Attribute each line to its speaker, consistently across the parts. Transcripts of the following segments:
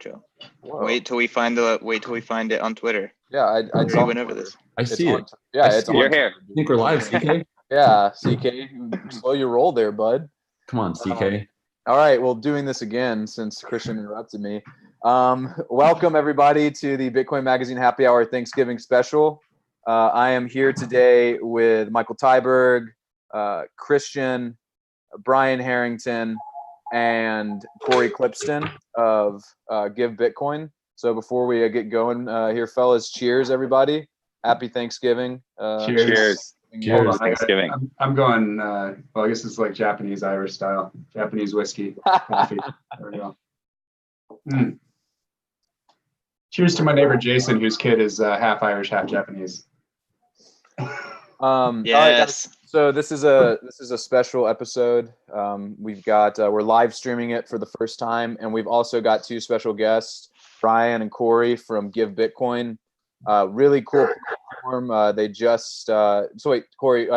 Speaker 1: Joe.
Speaker 2: Whoa.
Speaker 1: Wait till we find it on Twitter.
Speaker 2: Yeah, I
Speaker 1: We went over this.
Speaker 3: I see it.
Speaker 2: Yeah, it's on.
Speaker 4: You're here.
Speaker 3: I think we're live, CK.
Speaker 2: Yeah, CK, slow your roll there, bud.
Speaker 3: Come on, CK.
Speaker 2: All right, well, doing this again since Christian interrupted me. Welcome everybody to the Bitcoin Magazine Happy Hour Thanksgiving special. I am here today with Michael Tyberg, Christian, Brian Harrington, and Corey Clipston of Give Bitcoin. So before we get going here, fellas, cheers, everybody. Happy Thanksgiving.
Speaker 4: Cheers.
Speaker 3: Cheers.
Speaker 4: Thanksgiving.
Speaker 5: I'm going, well, I guess it's like Japanese Irish style, Japanese whiskey, coffee. There we go. Cheers to my neighbor Jason, whose kid is half Irish, half Japanese.
Speaker 2: All right,
Speaker 1: Yes.
Speaker 2: so this is a special episode. We've got we're live streaming it for the first time, and we've also got two special guests, Brian and Corey from Give Bitcoin. Really cool platform. They just so wait, Corey,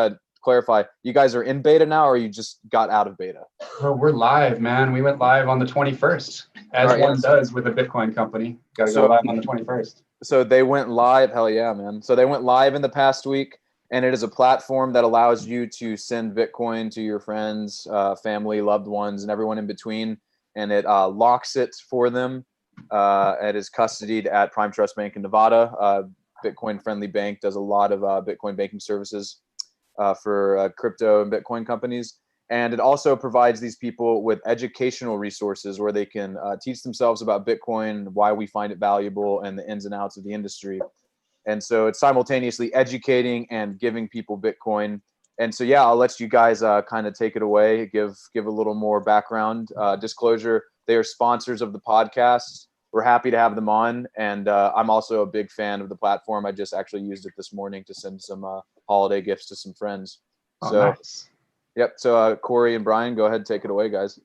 Speaker 2: clarify. You guys are in beta now, or you just got out of beta?
Speaker 5: Oh, we're live, man. We went live on the 21st, as
Speaker 2: Right,
Speaker 5: one
Speaker 2: yes.
Speaker 5: does with a Bitcoin company. Got to
Speaker 2: So-
Speaker 5: go live on the 21st.
Speaker 2: So they went live. Hell yeah, man. So they went live in the past week, and it is a platform that allows you to send Bitcoin to your friends, family, loved ones, and everyone in between. And it locks it for them. It is custodied at Prime Trust Bank in Nevada. Bitcoin friendly bank, does a lot of Bitcoin banking services for crypto and Bitcoin companies. And it also provides these people with educational resources where they can teach themselves about Bitcoin, why we find it valuable, and the ins and outs of the industry. And so it's simultaneously educating and giving people Bitcoin. And so, yeah, I'll let you guys kind of take it away, give a little more background. Disclosure, they are sponsors of the podcast. We're happy to have them on. And I'm also a big fan of the platform. I just actually used it this morning to send some holiday gifts to some friends.
Speaker 5: Oh,
Speaker 2: So,
Speaker 5: nice.
Speaker 2: yep. So Corey and Brian, go ahead and take it away, guys.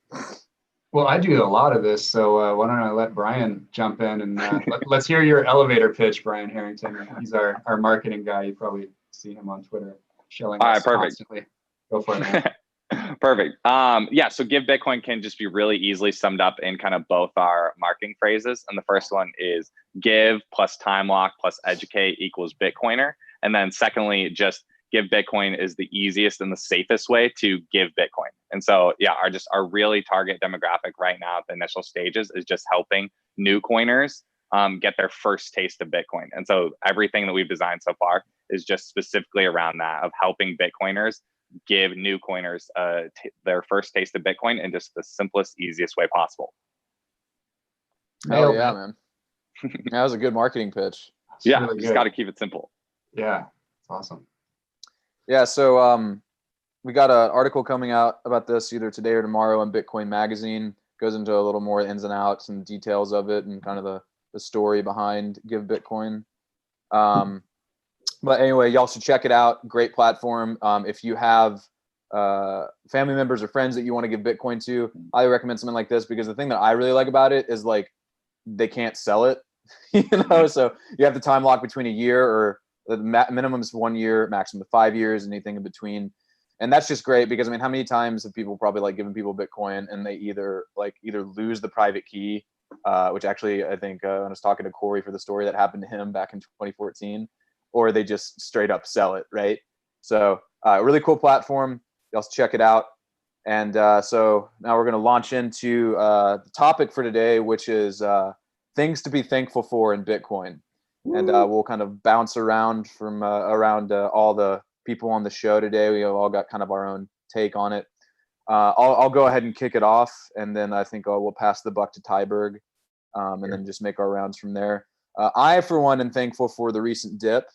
Speaker 5: Well, I do a lot of this, so why don't I let Brian jump in and let's hear your elevator pitch, Brian Harrington. He's our marketing guy. You probably see him on Twitter shilling
Speaker 4: All right,
Speaker 5: us
Speaker 4: perfect.
Speaker 5: constantly. Go for it, man.
Speaker 4: Perfect. Yeah, so Give Bitcoin can just be really easily summed up in kind of both our marketing phrases. And the first one is give plus time lock plus educate equals Bitcoiner. And then secondly, just Give Bitcoin is the easiest and the safest way to give Bitcoin. And so, yeah, our really target demographic right now at the initial stages is just helping new coiners get their first taste of Bitcoin. And so everything that we've designed so far is just specifically around that, of helping Bitcoiners give new coiners their first taste of Bitcoin in just the simplest, easiest way possible.
Speaker 2: Hell
Speaker 5: Nailed
Speaker 2: yeah,
Speaker 5: it.
Speaker 2: man. That was a good marketing pitch.
Speaker 5: It's
Speaker 4: Yeah,
Speaker 5: really
Speaker 4: just
Speaker 5: good.
Speaker 4: got to keep it simple.
Speaker 5: Yeah, it's awesome.
Speaker 2: Yeah, so we got an article coming out about this either today or tomorrow in Bitcoin Magazine. Goes into a little more ins and outs and details of it and kind of the story behind Give Bitcoin. But anyway, y'all should check it out. Great platform. If you have family members or friends that you want to give Bitcoin to, I recommend something like this, because the thing that I really like about it is like they can't sell it, so you have the time lock between a year, or the minimum is 1 year, maximum 5 years, anything in between. And that's just great because, I mean, how many times have people probably like giving people Bitcoin and they either lose the private key, which actually I think when I was talking to Corey for the story that happened to him back in 2014, or they just straight up sell it, right? So really cool platform. You also check it out. And so now we're going to launch into the topic for today, which is things to be thankful for in Bitcoin. And we'll kind of bounce around from around all the people on the show today. We have all got kind of our own take on it. I'll go ahead and kick it off, and then I think we'll pass the buck to Tyberg, and then just make our rounds from there. I, for one, am thankful for the recent dip.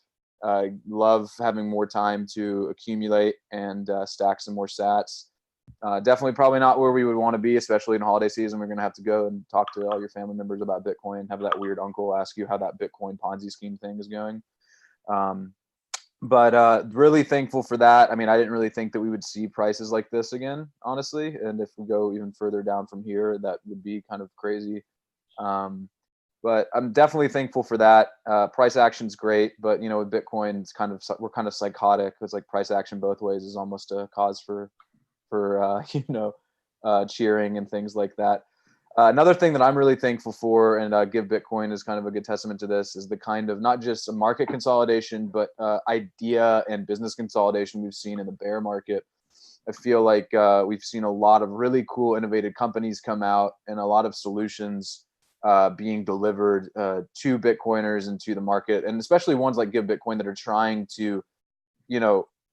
Speaker 2: I love having more time to accumulate and stack some more sats. Definitely probably not where we would want to be, especially in holiday season. We're going to have to go and talk to all your family members about Bitcoin, have that weird uncle ask you how that Bitcoin Ponzi scheme thing is going. But really thankful for that. I mean, I didn't really think that we would see prices like this again, honestly. And if we go even further down from here, that would be kind of crazy. But I'm definitely thankful for that. Price action's great, but with Bitcoin, we're kind of psychotic. It's like price action both ways is almost a cause for cheering and things like that. Another thing that I'm really thankful for, and Give Bitcoin is kind of a good testament to this, is the kind of not just a market consolidation, but idea and business consolidation we've seen in the bear market. I feel like we've seen a lot of really cool, innovative companies come out and a lot of solutions being delivered to Bitcoiners and to the market, and especially ones like Give Bitcoin that are trying to,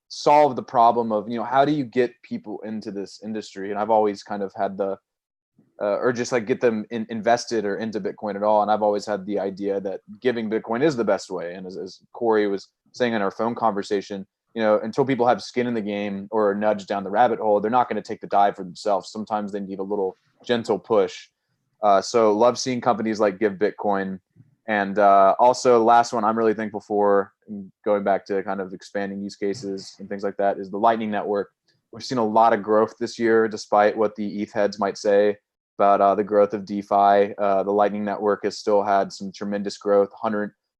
Speaker 2: solve the problem of, how do you get people into this industry? And I've always kind of had the or just like get them invested or into Bitcoin at all. And I've always had the idea that giving Bitcoin is the best way. And as Corey was saying in our phone conversation, until people have skin in the game or are nudged down the rabbit hole, they're not going to take the dive for themselves. Sometimes they need a little gentle push. So love seeing companies like Give Bitcoin. And also last one I'm really thankful for, going back to kind of expanding use cases and things like that, is the Lightning Network. We've seen a lot of growth this year, despite what the ETH heads might say about the growth of DeFi. The Lightning Network has still had some tremendous growth.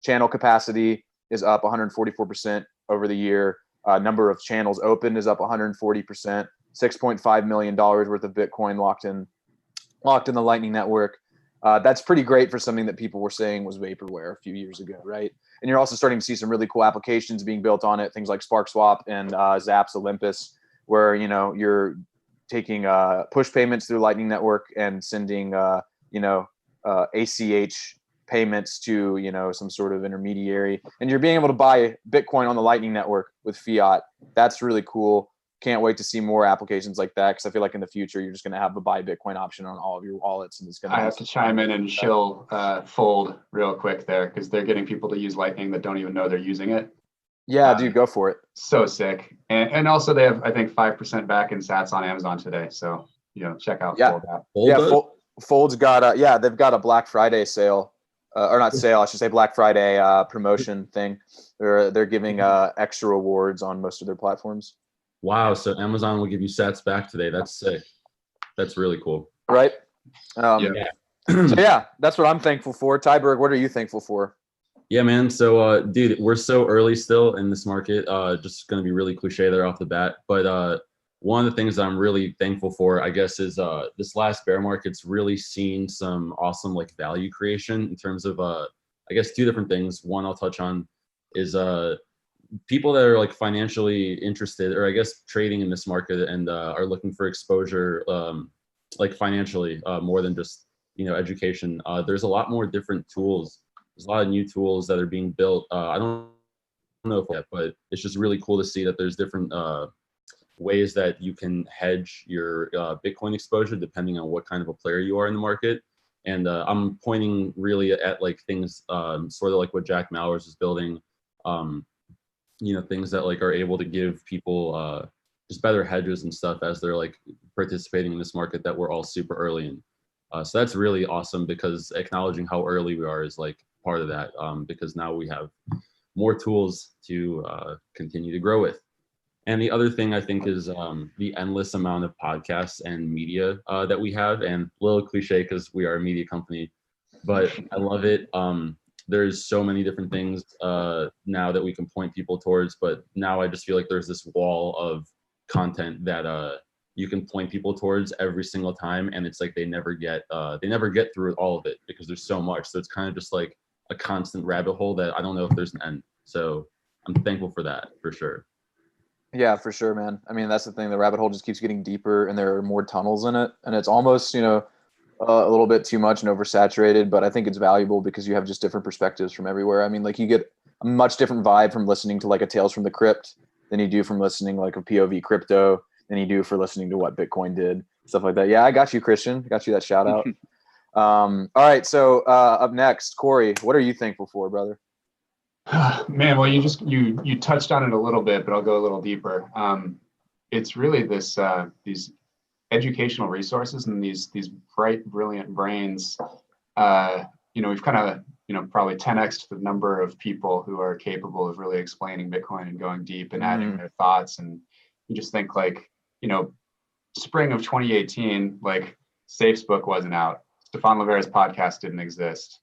Speaker 2: Channel capacity is up 144% over the year. Number of channels open is up 140%. $6.5 million worth of Bitcoin locked in the Lightning Network. That's pretty great for something that people were saying was vaporware a few years ago, right? And you're also starting to see some really cool applications being built on it, things like SparkSwap and Zapp's Olympus, where you're taking push payments through Lightning Network and sending ACH payments to some sort of intermediary, and you're being able to buy Bitcoin on the Lightning Network with fiat. That's really cool. Can't wait to see more applications like that, because I feel like in the future you're just going to have a buy Bitcoin option on all of your wallets, and it's going to.
Speaker 5: I have to chime in and shill Fold real quick there, because they're getting people to use Lightning that don't even know they're using it.
Speaker 2: Yeah, dude, go for it.
Speaker 5: So sick. And also they have, I think, 5% back in sats on Amazon today. So, check out Fold app.
Speaker 2: Fold's got they've got a Black Friday sale, or not sale, I should say Black Friday promotion thing. They're giving extra rewards on most of their platforms.
Speaker 3: Wow. So Amazon will give you sats back today. That's sick. That's really cool.
Speaker 2: Right.
Speaker 3: Yeah.
Speaker 2: So yeah, that's what I'm thankful for. Tyberg, what are you thankful for?
Speaker 3: Yeah, man. So, dude, we're so early still in this market. Just going to be really cliche there off the bat. But one of the things that I'm really thankful for, I guess, is this last bear market's really seen some awesome value creation in terms of, I guess, two different things. One I'll touch on is people that are financially interested, or I guess trading in this market, and are looking for exposure, financially, more than just education. There's a lot more different tools. There's a lot of new tools that are being built. I don't know if yet, but it's just really cool to see that there's different ways that you can hedge your Bitcoin exposure depending on what kind of a player you are in the market. And I'm pointing really at things sort of like what Jack Mallers is building, things that are able to give people just better hedges and stuff as they're participating in this market that we're all super early in. So that's really awesome, because acknowledging how early we are is part of that, because now we have more tools to continue to grow with. And the other thing I think is the endless amount of podcasts and media that we have, and a little cliche because we are a media company, but I love it. There's so many different things now that we can point people towards, but now I just feel like there's this wall of content that you can point people towards every single time, and it's they never get through all of it because there's so much. So it's kind of just a constant rabbit hole that I don't know if there's an end. So I'm thankful for that, for sure.
Speaker 2: Yeah, for sure, man. I mean, that's the thing. The rabbit hole just keeps getting deeper, and there are more tunnels in it, and it's almost a little bit too much and oversaturated. But I think it's valuable because you have just different perspectives from everywhere. I mean, you get a much different vibe from listening to a Tales from the Crypt than you do from listening a POV crypto than you do for listening to what Bitcoin did, stuff like that. Yeah, I got you, Christian. I got you that shout out. All right, so up next, Corey, what are you thankful for, brother?
Speaker 5: Man, well, you touched on it a little bit, but I'll go a little deeper. It's really these educational resources and these bright, brilliant brains. We've kind of probably 10x the number of people who are capable of really explaining Bitcoin and going deep and adding their thoughts. And you just think spring of 2018, Safe's book wasn't out. Stefan Livera's podcast didn't exist.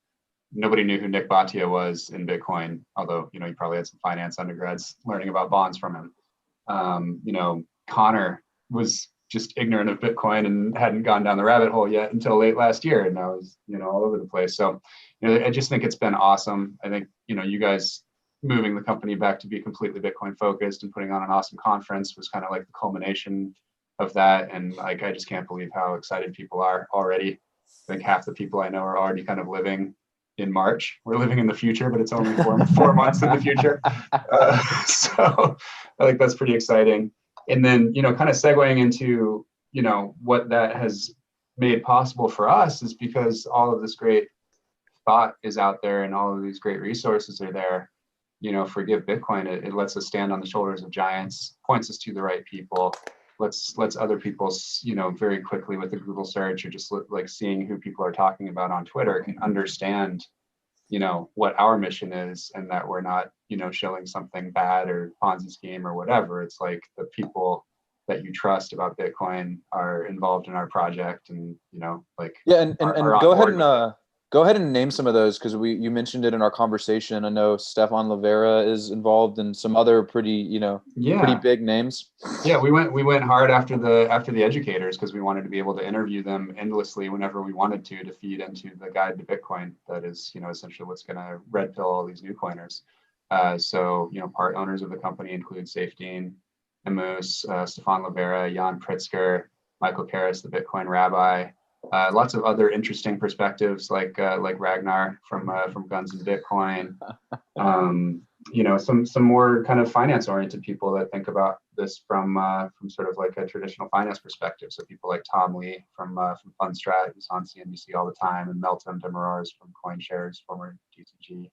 Speaker 5: Nobody knew who Nick Bhatia was in Bitcoin, although, he probably had some finance undergrads learning about bonds from him. Connor was just ignorant of Bitcoin and hadn't gone down the rabbit hole yet until late last year. And I was, all over the place. So, I just think it's been awesome. I think, you guys moving the company back to be completely Bitcoin focused and putting on an awesome conference was kind of like the culmination of that. And like, I just can't believe how excited people are already. I think half the people I know are already kind of living in March. We're living in the future, but it's only 4 months in the future. So I think that's pretty exciting. And then, kind of segueing into, what that has made possible for us is because all of this great thought is out there and all of these great resources are there. For Give Bitcoin, it lets us stand on the shoulders of giants, points us to the right people, lets other people, very quickly with a Google search or just like seeing who people are talking about on Twitter can understand, what our mission is and that we're not, showing something bad or Ponzi scheme or whatever. It's like the people that you trust about Bitcoin are involved in our project and, like.
Speaker 2: Yeah, and
Speaker 5: are on
Speaker 2: go ahead
Speaker 5: board with
Speaker 2: and go ahead and name some of those because you mentioned it in our conversation. I know Stefan Livera is involved and some other pretty pretty big names.
Speaker 5: Yeah, we went hard after the educators because we wanted to be able to interview them endlessly whenever we wanted to feed into the guide to Bitcoin. That is, essentially what's going to red pill all these new coiners. So, part owners of the company include Safedine, Emus, Stefan Livera, Jan Pritzker, Michael Karras, the Bitcoin rabbi. Lots of other interesting perspectives like Ragnar from Guns and Bitcoin. Some more kind of finance oriented people that think about this from sort of like a traditional finance perspective. So people like Tom Lee from Fundstrat, who's on CNBC all the time, and Meltem Demirors from CoinShares, former DCG.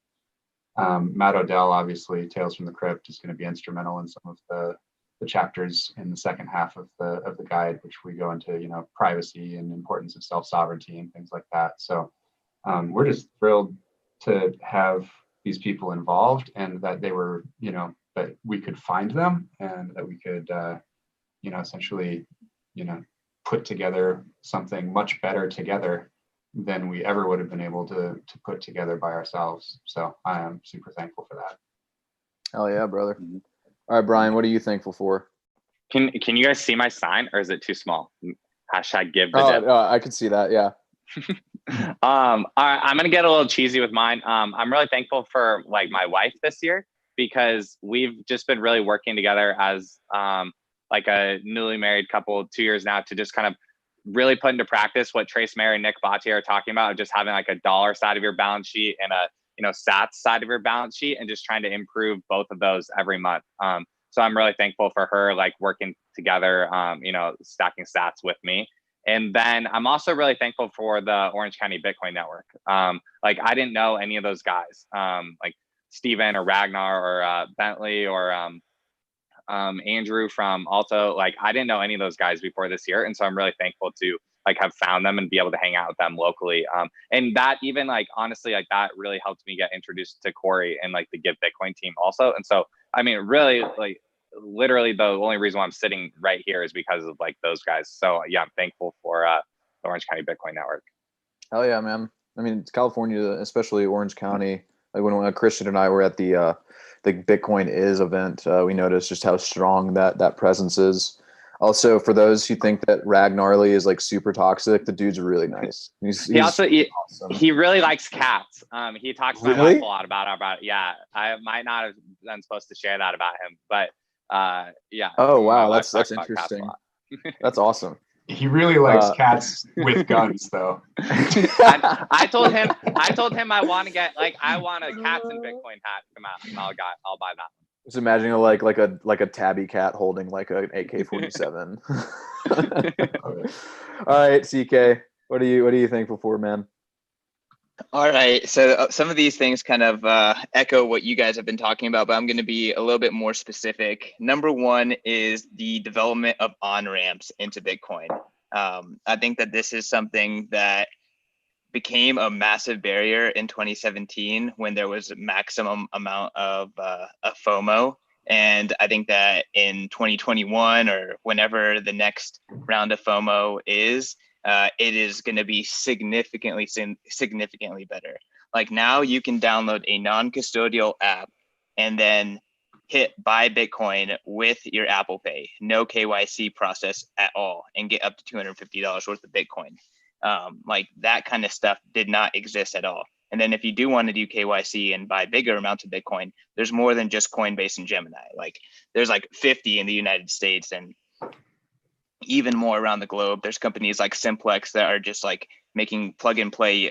Speaker 5: Matt Odell, obviously, Tales from the Crypt is going to be instrumental in some of the chapters in the second half of the guide, which we go into, privacy and importance of self-sovereignty and things like that. So we're just thrilled to have these people involved and that they were, that we could find them and that we could, essentially, put together something much better together than we ever would have been able to put together by ourselves. So I am super thankful for that.
Speaker 2: Hell yeah, brother. All right, Brian, what are you thankful for?
Speaker 4: Can you guys see my sign or is it too small? Hashtag give the dip.
Speaker 2: I can see that. Yeah.
Speaker 4: I'm gonna get a little cheesy with mine. I'm really thankful for like my wife this year because we've just been really working together as like a newly married couple 2 years now to just kind of really put into practice what Trace Mayer and Nick Bhatia are talking about, just having like a dollar side of your balance sheet and a sats side of your balance sheet and just trying to improve both of those every month. So I'm really thankful for her like working together, stacking sats with me. And then I'm also really thankful for the Orange County Bitcoin Network. Like I didn't know any of those guys, like Steven or Ragnar or Bentley or Andrew from Alto. Like I didn't know any of those guys before this year. And so I'm really thankful to like have found them and be able to hang out with them locally. And that even like, honestly, like that really helped me get introduced to Corey and like the Give Bitcoin team also. And so, I mean, really like literally the only reason why I'm sitting right here is because of like those guys. So yeah, I'm thankful for the Orange County Bitcoin Network.
Speaker 2: Hell yeah, man. I mean, it's California, especially Orange County. Like when Christian and I were at the Bitcoin Is event, we noticed just how strong that presence is. Also, for those who think that Ragnarly is like super toxic, the dude's really nice.
Speaker 4: He awesome. He really likes cats. He talks to my wife a lot about it. Yeah, I might not have been supposed to share that about him, but yeah.
Speaker 2: Oh wow, that's interesting. That's awesome.
Speaker 5: He really likes cats with guns, though.
Speaker 4: I told him I want to get I want a cats and Bitcoin hat come out, and I'll buy that.
Speaker 2: Just imagining like a tabby cat holding like an AK-47. All right, CK, what are you thankful for, man?
Speaker 1: All right, so some of these things kind of echo what you guys have been talking about, but I'm going to be a little bit more specific. Number one is the development of on-ramps into Bitcoin. I think that this is something that became a massive barrier in 2017 when there was a maximum amount of FOMO. And I think that in 2021 or whenever the next round of FOMO is, it is going to be significantly better. Like now you can download a non-custodial app and then hit buy Bitcoin with your Apple Pay, no KYC process at all, and get up to $250 worth of Bitcoin. Like that kind of stuff did not exist at all. And then if you do want to do KYC and buy bigger amounts of Bitcoin, there's more than just Coinbase and Gemini. Like there's like 50 in the United States and even more around the globe. There's companies like Simplex that are just like making plug and play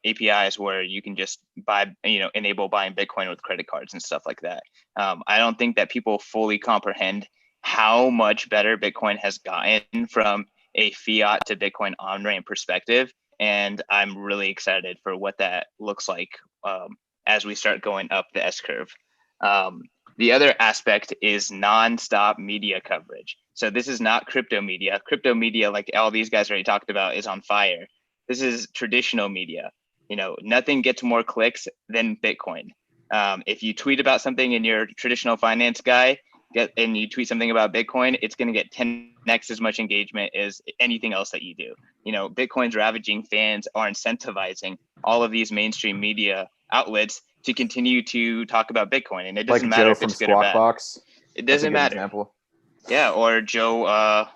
Speaker 1: APIs where you can just buy, enable buying Bitcoin with credit cards and stuff like that. I don't think that people fully comprehend how much better Bitcoin has gotten from a fiat to Bitcoin on-ramp perspective. And I'm really excited for what that looks like as we start going up the S-curve. The other aspect is nonstop media coverage. So this is not crypto media. Crypto media, like all these guys already talked about, is on fire. This is traditional media. Nothing gets more clicks than Bitcoin. If you tweet about something in your traditional finance guy, and you tweet something about Bitcoin, it's going to get 10x as much engagement as anything else that you do. Bitcoin's ravaging fans are incentivizing all of these mainstream media outlets to continue to talk about Bitcoin, and it doesn't
Speaker 2: Like
Speaker 1: matter
Speaker 2: Joe
Speaker 1: if
Speaker 2: from
Speaker 1: it's good or
Speaker 2: Squawk
Speaker 1: bad.
Speaker 2: Box.
Speaker 1: It
Speaker 2: That's a
Speaker 1: doesn't
Speaker 2: good
Speaker 1: matter.
Speaker 2: example.
Speaker 1: Yeah, or Joe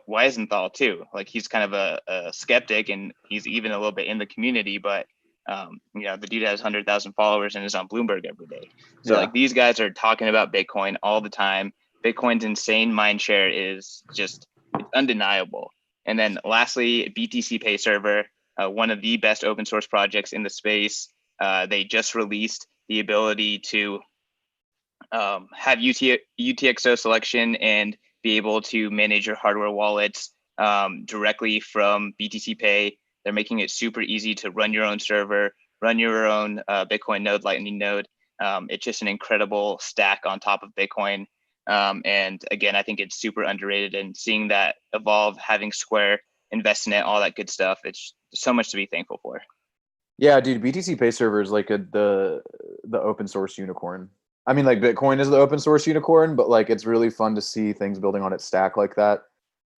Speaker 1: Weisenthal too. Like he's kind of a skeptic, and he's even a little bit in the community, but the dude has 100,000 followers and is on Bloomberg every day. So
Speaker 2: Yeah.
Speaker 1: like these guys are talking about Bitcoin all the time. Bitcoin's insane mind share is just undeniable. And then lastly, BTC Pay Server, one of the best open source projects in the space. They just released the ability to have UTXO selection and be able to manage your hardware wallets directly from BTC Pay. They're making it super easy to run your own server, run your own Bitcoin node, Lightning node. It's just an incredible stack on top of Bitcoin. And again, I think it's super underrated, and seeing that evolve, having Square invest in it, all that good stuff. It's so much to be thankful for.
Speaker 2: Yeah, dude, BTC Pay Server is like the open source unicorn. I mean, like Bitcoin is the open source unicorn, but like it's really fun to see things building on its stack like that.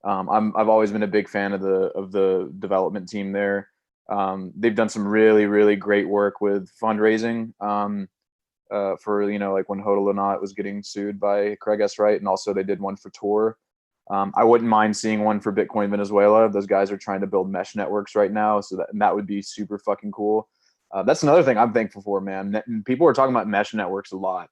Speaker 2: I've always been a big fan of the development team there. They've done some really, really great work with fundraising for like when Hodl Lanat was getting sued by Craig S. Wright, and also they did one for Tor. I wouldn't mind seeing one for Bitcoin Venezuela. Those guys are trying to build mesh networks right now, so that would be super fucking cool. That's another thing I'm thankful for, man. People are talking about mesh networks a lot,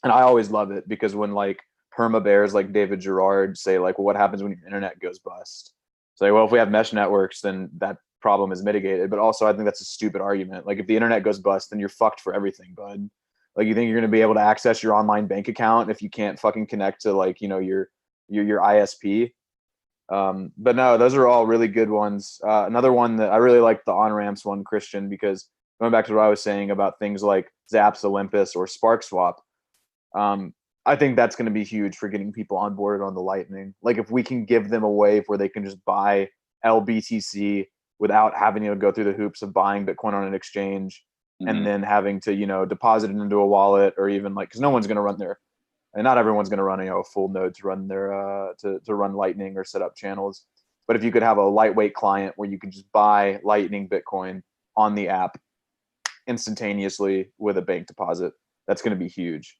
Speaker 2: and I always love it because when like perma bears like David Gerard say like, well, what happens when your internet goes bust? It's like, well, if we have mesh networks, then that problem is mitigated. But also, I think that's a stupid argument. Like, if the internet goes bust, then you're fucked for everything, bud. Like, you think you're going to be able to access your online bank account if you can't fucking connect to like your ISP? But no, those are all really good ones. Another one that I really like, the on-ramps one, Christian, because going back to what I was saying about things like Zaps, Olympus, or SparkSwap, I think that's going to be huge for getting people on board on the Lightning. Like, if we can give them a way where they can just buy LBTC without having to go through the hoops of buying Bitcoin on an exchange and then having to, deposit it into a wallet, or even like, because no one's going to run their, and not everyone's going to run a full node to run their to run Lightning or set up channels. But if you could have a lightweight client where you could just buy Lightning Bitcoin on the app instantaneously with a bank deposit, that's going to be huge.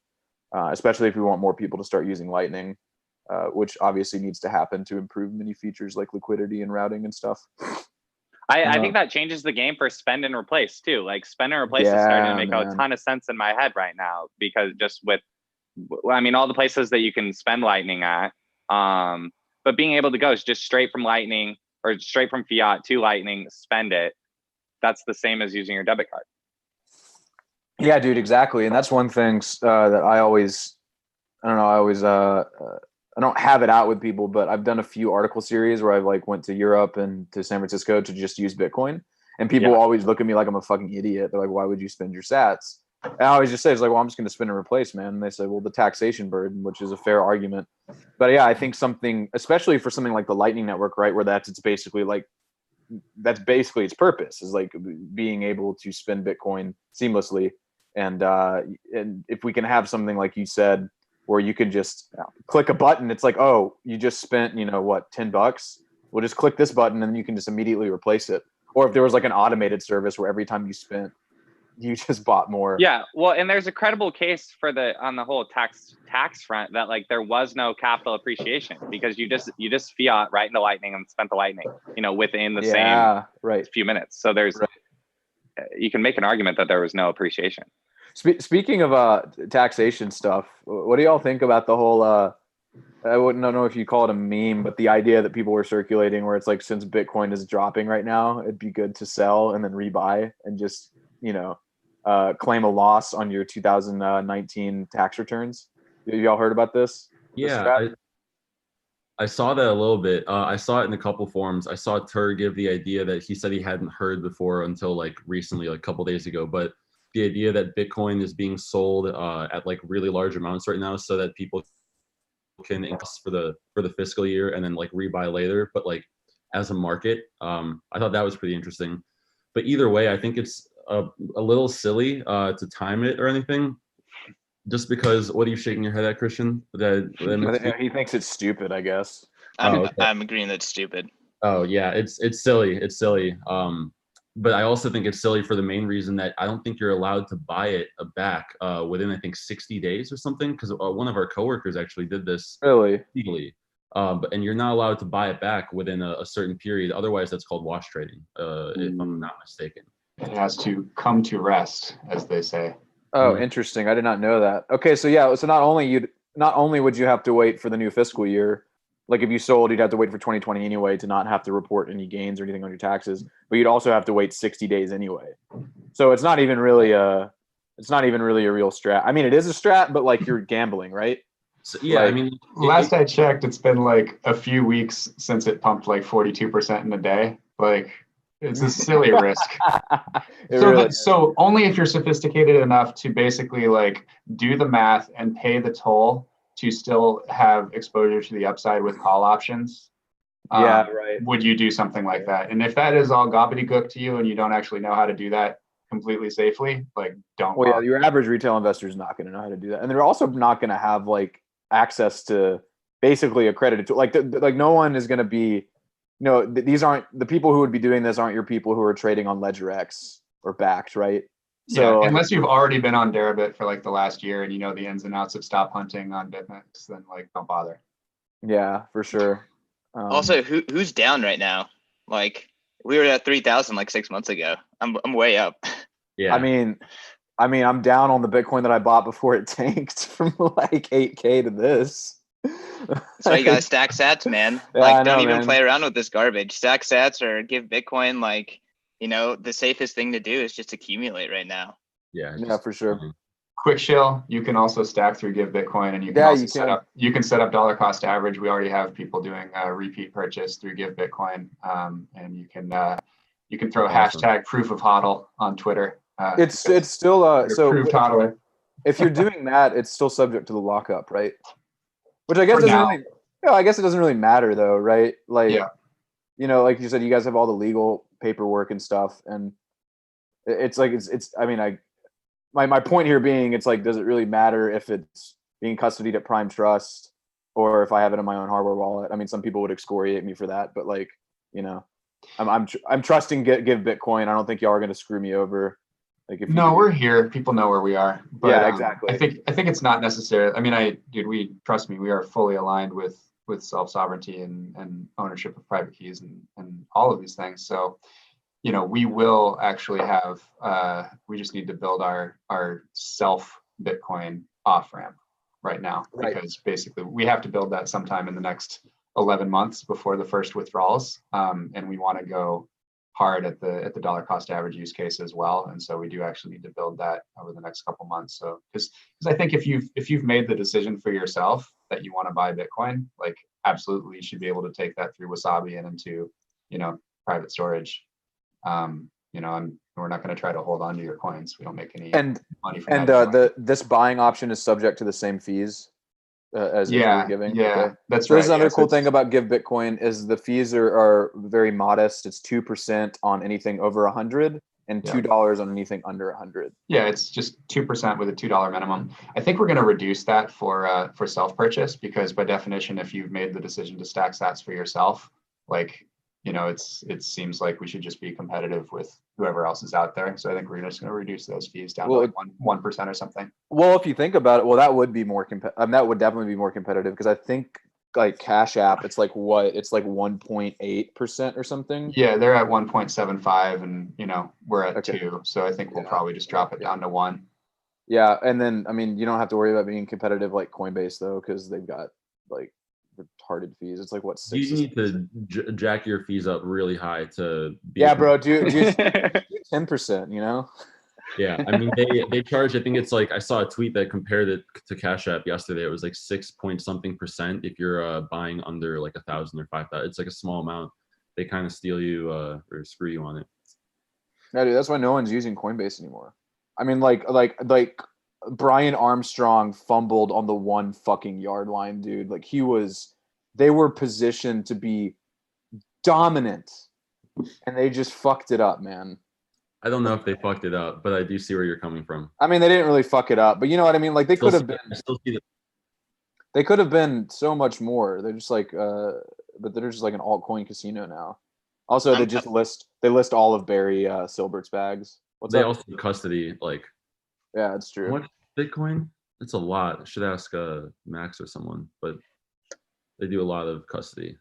Speaker 2: Especially if we want more people to start using Lightning, which obviously needs to happen to improve many features like liquidity and routing and stuff.
Speaker 4: I think that changes the game for spend and replace too. Like, spend and replace is starting to make a ton of sense in my head right now, because just with, I mean, all the places that you can spend Lightning at, but being able to go just straight from Lightning or straight from fiat to Lightning, spend it, that's the same as using your debit card.
Speaker 2: Yeah, dude, exactly. And that's one thing that I don't have it out with people, but I've done a few article series where I've like went to Europe and to San Francisco to just use Bitcoin. And people always look at me like I'm a fucking idiot. They're like, why would you spend your sats? And I always just say, it's like, well, I'm just going to spend and replace, man. And they say, well, the taxation burden, which is a fair argument. But yeah, I think something, especially for something like the Lightning Network, right, where that's basically its purpose, is like being able to spend Bitcoin seamlessly. And if we can have something like you said, where you can just click a button, it's like, oh, you just spent, $10? Well, just click this button and you can just immediately replace it. Or if there was like an automated service where every time you spent you just bought more.
Speaker 4: Yeah, well, and there's a credible case for on the whole tax front that like there was no capital appreciation because you just fiat right into Lightning and spent the Lightning, within the same
Speaker 2: right.
Speaker 4: few minutes. So there's you can make an argument that there was no appreciation.
Speaker 2: Speaking of taxation stuff, what do y'all think about the whole? I wouldn't know if you call it a meme, but the idea that people were circulating where it's like, since Bitcoin is dropping right now, it'd be good to sell and then rebuy and just claim a loss on your 2019 tax returns. Have y'all heard about this?
Speaker 3: Yeah, I saw that a little bit. I saw it in a couple forums. I saw Tur give the idea that he said he hadn't heard before until like recently, like a couple days ago, but the idea that Bitcoin is being sold at like really large amounts right now so that people can invest for the fiscal year and then like rebuy later, but like as a market. I thought that was pretty interesting. But either way, I think it's a little silly to time it or anything. Just because, what are you shaking your head at, Christian?
Speaker 2: He thinks it's stupid, I guess.
Speaker 1: I'm agreeing that it's stupid.
Speaker 3: Oh yeah, it's silly. It's silly. But I also think it's silly for the main reason that I don't think you're allowed to buy it back within, I think, 60 days or something. Because one of our coworkers actually did this legally. And you're not allowed to buy it back within a certain period. Otherwise, that's called wash trading, if I'm not mistaken.
Speaker 5: It has to come to rest, as they say.
Speaker 2: Oh, interesting. I did not know that. Okay, so yeah, so not only would you have to wait for the new fiscal year, like if you sold, you'd have to wait for 2020 anyway to not have to report any gains or anything on your taxes, but you'd also have to wait 60 days anyway. So it's not even really a real strat. I mean, it is a strat, but like you're gambling, right?
Speaker 3: So, yeah,
Speaker 2: like,
Speaker 3: I mean,
Speaker 5: last I checked, it's been like a few weeks since it pumped like 42% in a day. Like, it's a silly risk. So only if you're sophisticated enough to basically like do the math and pay the toll to still have exposure to the upside with call options. Would you do something like that? And if that is all gobbledygook to you and you don't actually know how to do that completely safely, like don't.
Speaker 2: Well, yeah, your average retail investor is not going to know how to do that, and they're also not going to have like access to basically accredited tool. Like no one is going to be. These aren't the people who would be doing this. Aren't your people who are trading on LedgerX or Bakkt, right?
Speaker 5: So unless you've already been on Deribit for like the last year and you know the ins and outs of stop hunting on BitMEX, then like don't bother.
Speaker 2: Yeah, for sure.
Speaker 1: Also, who's down right now? Like we were at 3,000 like 6 months ago. I'm way up.
Speaker 3: Yeah.
Speaker 2: I mean, I'm down on the Bitcoin that I bought before it tanked from like 8K to this.
Speaker 1: So you gotta stack sats, man. Don't even play around with this garbage. Stack sats or give Bitcoin. Like, the safest thing to do is just accumulate right now.
Speaker 3: Yeah,
Speaker 2: for sure.
Speaker 5: Quick shill. You can also stack through Give Bitcoin, and you can set up dollar cost average. We already have people doing repeat purchase through Give Bitcoin, and you can throw hashtag proof of hodl on Twitter.
Speaker 2: It's still so
Speaker 5: proof hodler.
Speaker 2: If you're doing that, it's still subject to the lockup, right? Which I guess I guess it doesn't really matter though, right? Like, like you said, you guys have all the legal paperwork and stuff, and it's like it's. I mean, my point here being, it's like, does it really matter if it's being custodied at Prime Trust or if I have it in my own hardware wallet? I mean, some people would excoriate me for that, but like, I'm trusting Give Bitcoin. I don't think y'all are going to screw me over. Like
Speaker 5: we're here. People know where we are. But,
Speaker 2: yeah, exactly.
Speaker 5: I think it's not necessary. I mean, trust me, we are fully aligned with self-sovereignty and ownership of private keys and all of these things. So, we will actually have. We just need to build our self Bitcoin off ramp right now, because basically we have to build that sometime in the next 11 months before the first withdrawals, and we want to go hard at the dollar cost average use case as well. And so we do actually need to build that over the next couple months. So because I think if you've made the decision for yourself that you want to buy Bitcoin, like absolutely you should be able to take that through Wasabi and into, private storage. We're not going to try to hold on to your coins. We don't make any money from that.
Speaker 2: This buying option is subject to the same fees as if you're giving.
Speaker 5: Yeah,
Speaker 2: okay.
Speaker 5: That's
Speaker 2: so
Speaker 5: right.
Speaker 2: There's another cool thing about Give Bitcoin is the fees are very modest. It's 2% on anything over 100 and $2 on anything under 100.
Speaker 5: Yeah, it's just 2% with a $2 minimum. I think we're going to reduce that for self-purchase, because by definition, if you've made the decision to stack sats for yourself, like it seems like we should just be competitive with whoever else is out there. So I think we're just going to reduce those fees down to like 1% or something.
Speaker 2: Well, if you think about it, well, that would be more that would definitely be more competitive because I think like Cash App, it's like what? It's like 1.8% or something.
Speaker 5: Yeah, they're at 1.75 and we're at
Speaker 2: Okay.
Speaker 5: 2. So I think we'll probably just drop it down to 1.
Speaker 2: Yeah, and then I mean, you don't have to worry about being competitive like Coinbase though, because they've got like retarded fees. It's like what,
Speaker 3: You
Speaker 2: 6?
Speaker 3: need to jack your fees up really high to be.
Speaker 2: Yeah, bro, do 10%.
Speaker 3: Yeah, I mean they charge. I think it's like I saw a tweet that compared it to Cash App yesterday. It was like 6 point something percent if you're buying under like 1,000 or 5,000. It's like a small amount. They kind of steal you or screw you on it.
Speaker 2: Yeah, dude, that's why no one's using Coinbase anymore. I mean, like Brian Armstrong fumbled on the 1 fucking yard line, dude. Like they were positioned to be dominant, and they just fucked it up, man.
Speaker 3: I don't know if they fucked it up, but I do see where you're coming from.
Speaker 2: I mean, they didn't really fuck it up, but you know what I mean? Like they could have been. They could have been so much more. They're just like, but they're just like an altcoin casino now. Also, they just list all of Barry Silbert's bags.
Speaker 3: They also custody like.
Speaker 2: Yeah, it's true.
Speaker 3: What Bitcoin? It's a lot. I should ask Max or someone, but they do a lot of custody.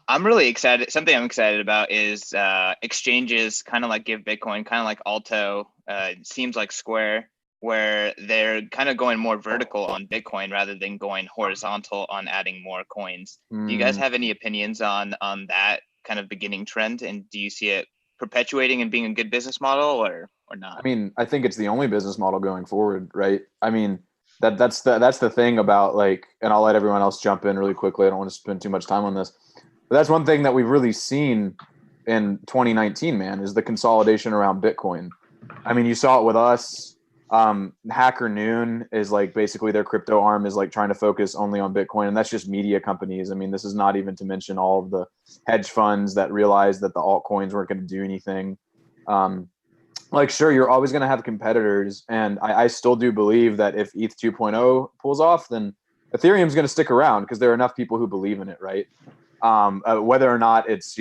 Speaker 1: I'm really excited. Something I'm excited about is exchanges, kind of like Give Bitcoin, kind of like Alto. It seems like Square, where they're kind of going more vertical on Bitcoin rather than going horizontal on adding more coins. Do you guys have any opinions on that kind of beginning trend, and do you see it perpetuating and being a good business model or not?
Speaker 2: I mean, I think it's the only business model going forward, right? I mean, that's the thing about like, and I'll let everyone else jump in really quickly. I don't want to spend too much time on this. But that's one thing that we've really seen in 2019, man, is the consolidation around Bitcoin. I mean, you saw it with us. Hacker Noon is like basically their crypto arm is like trying to focus only on Bitcoin, and that's just media companies. I mean, this is not even to mention all of the hedge funds that realized that the altcoins weren't going to do anything. Like, sure, you're always going to have competitors, and I still do believe that if ETH 2.0 pulls off, then Ethereum's going to stick around because there are enough people who believe in it, right? Whether or not it's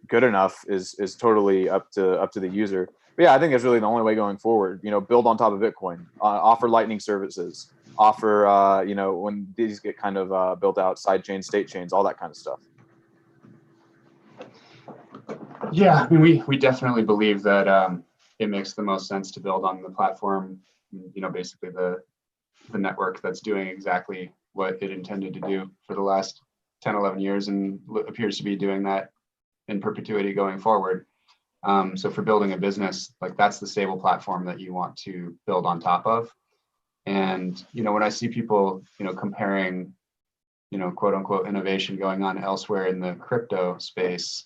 Speaker 2: good enough is totally up to the user. But yeah, I think it's really the only way going forward. Build on top of Bitcoin, offer Lightning services, offer when these get kind of built out, side chains, state chains, all that kind of stuff.
Speaker 5: Yeah, I mean, we definitely believe that it makes the most sense to build on the platform. Basically the network that's doing exactly what it intended to do for the last 10, 11 years and appears to be doing that in perpetuity going forward. So for building a business, like that's the stable platform that you want to build on top of. And, when I see people, comparing, quote unquote innovation going on elsewhere in the crypto space,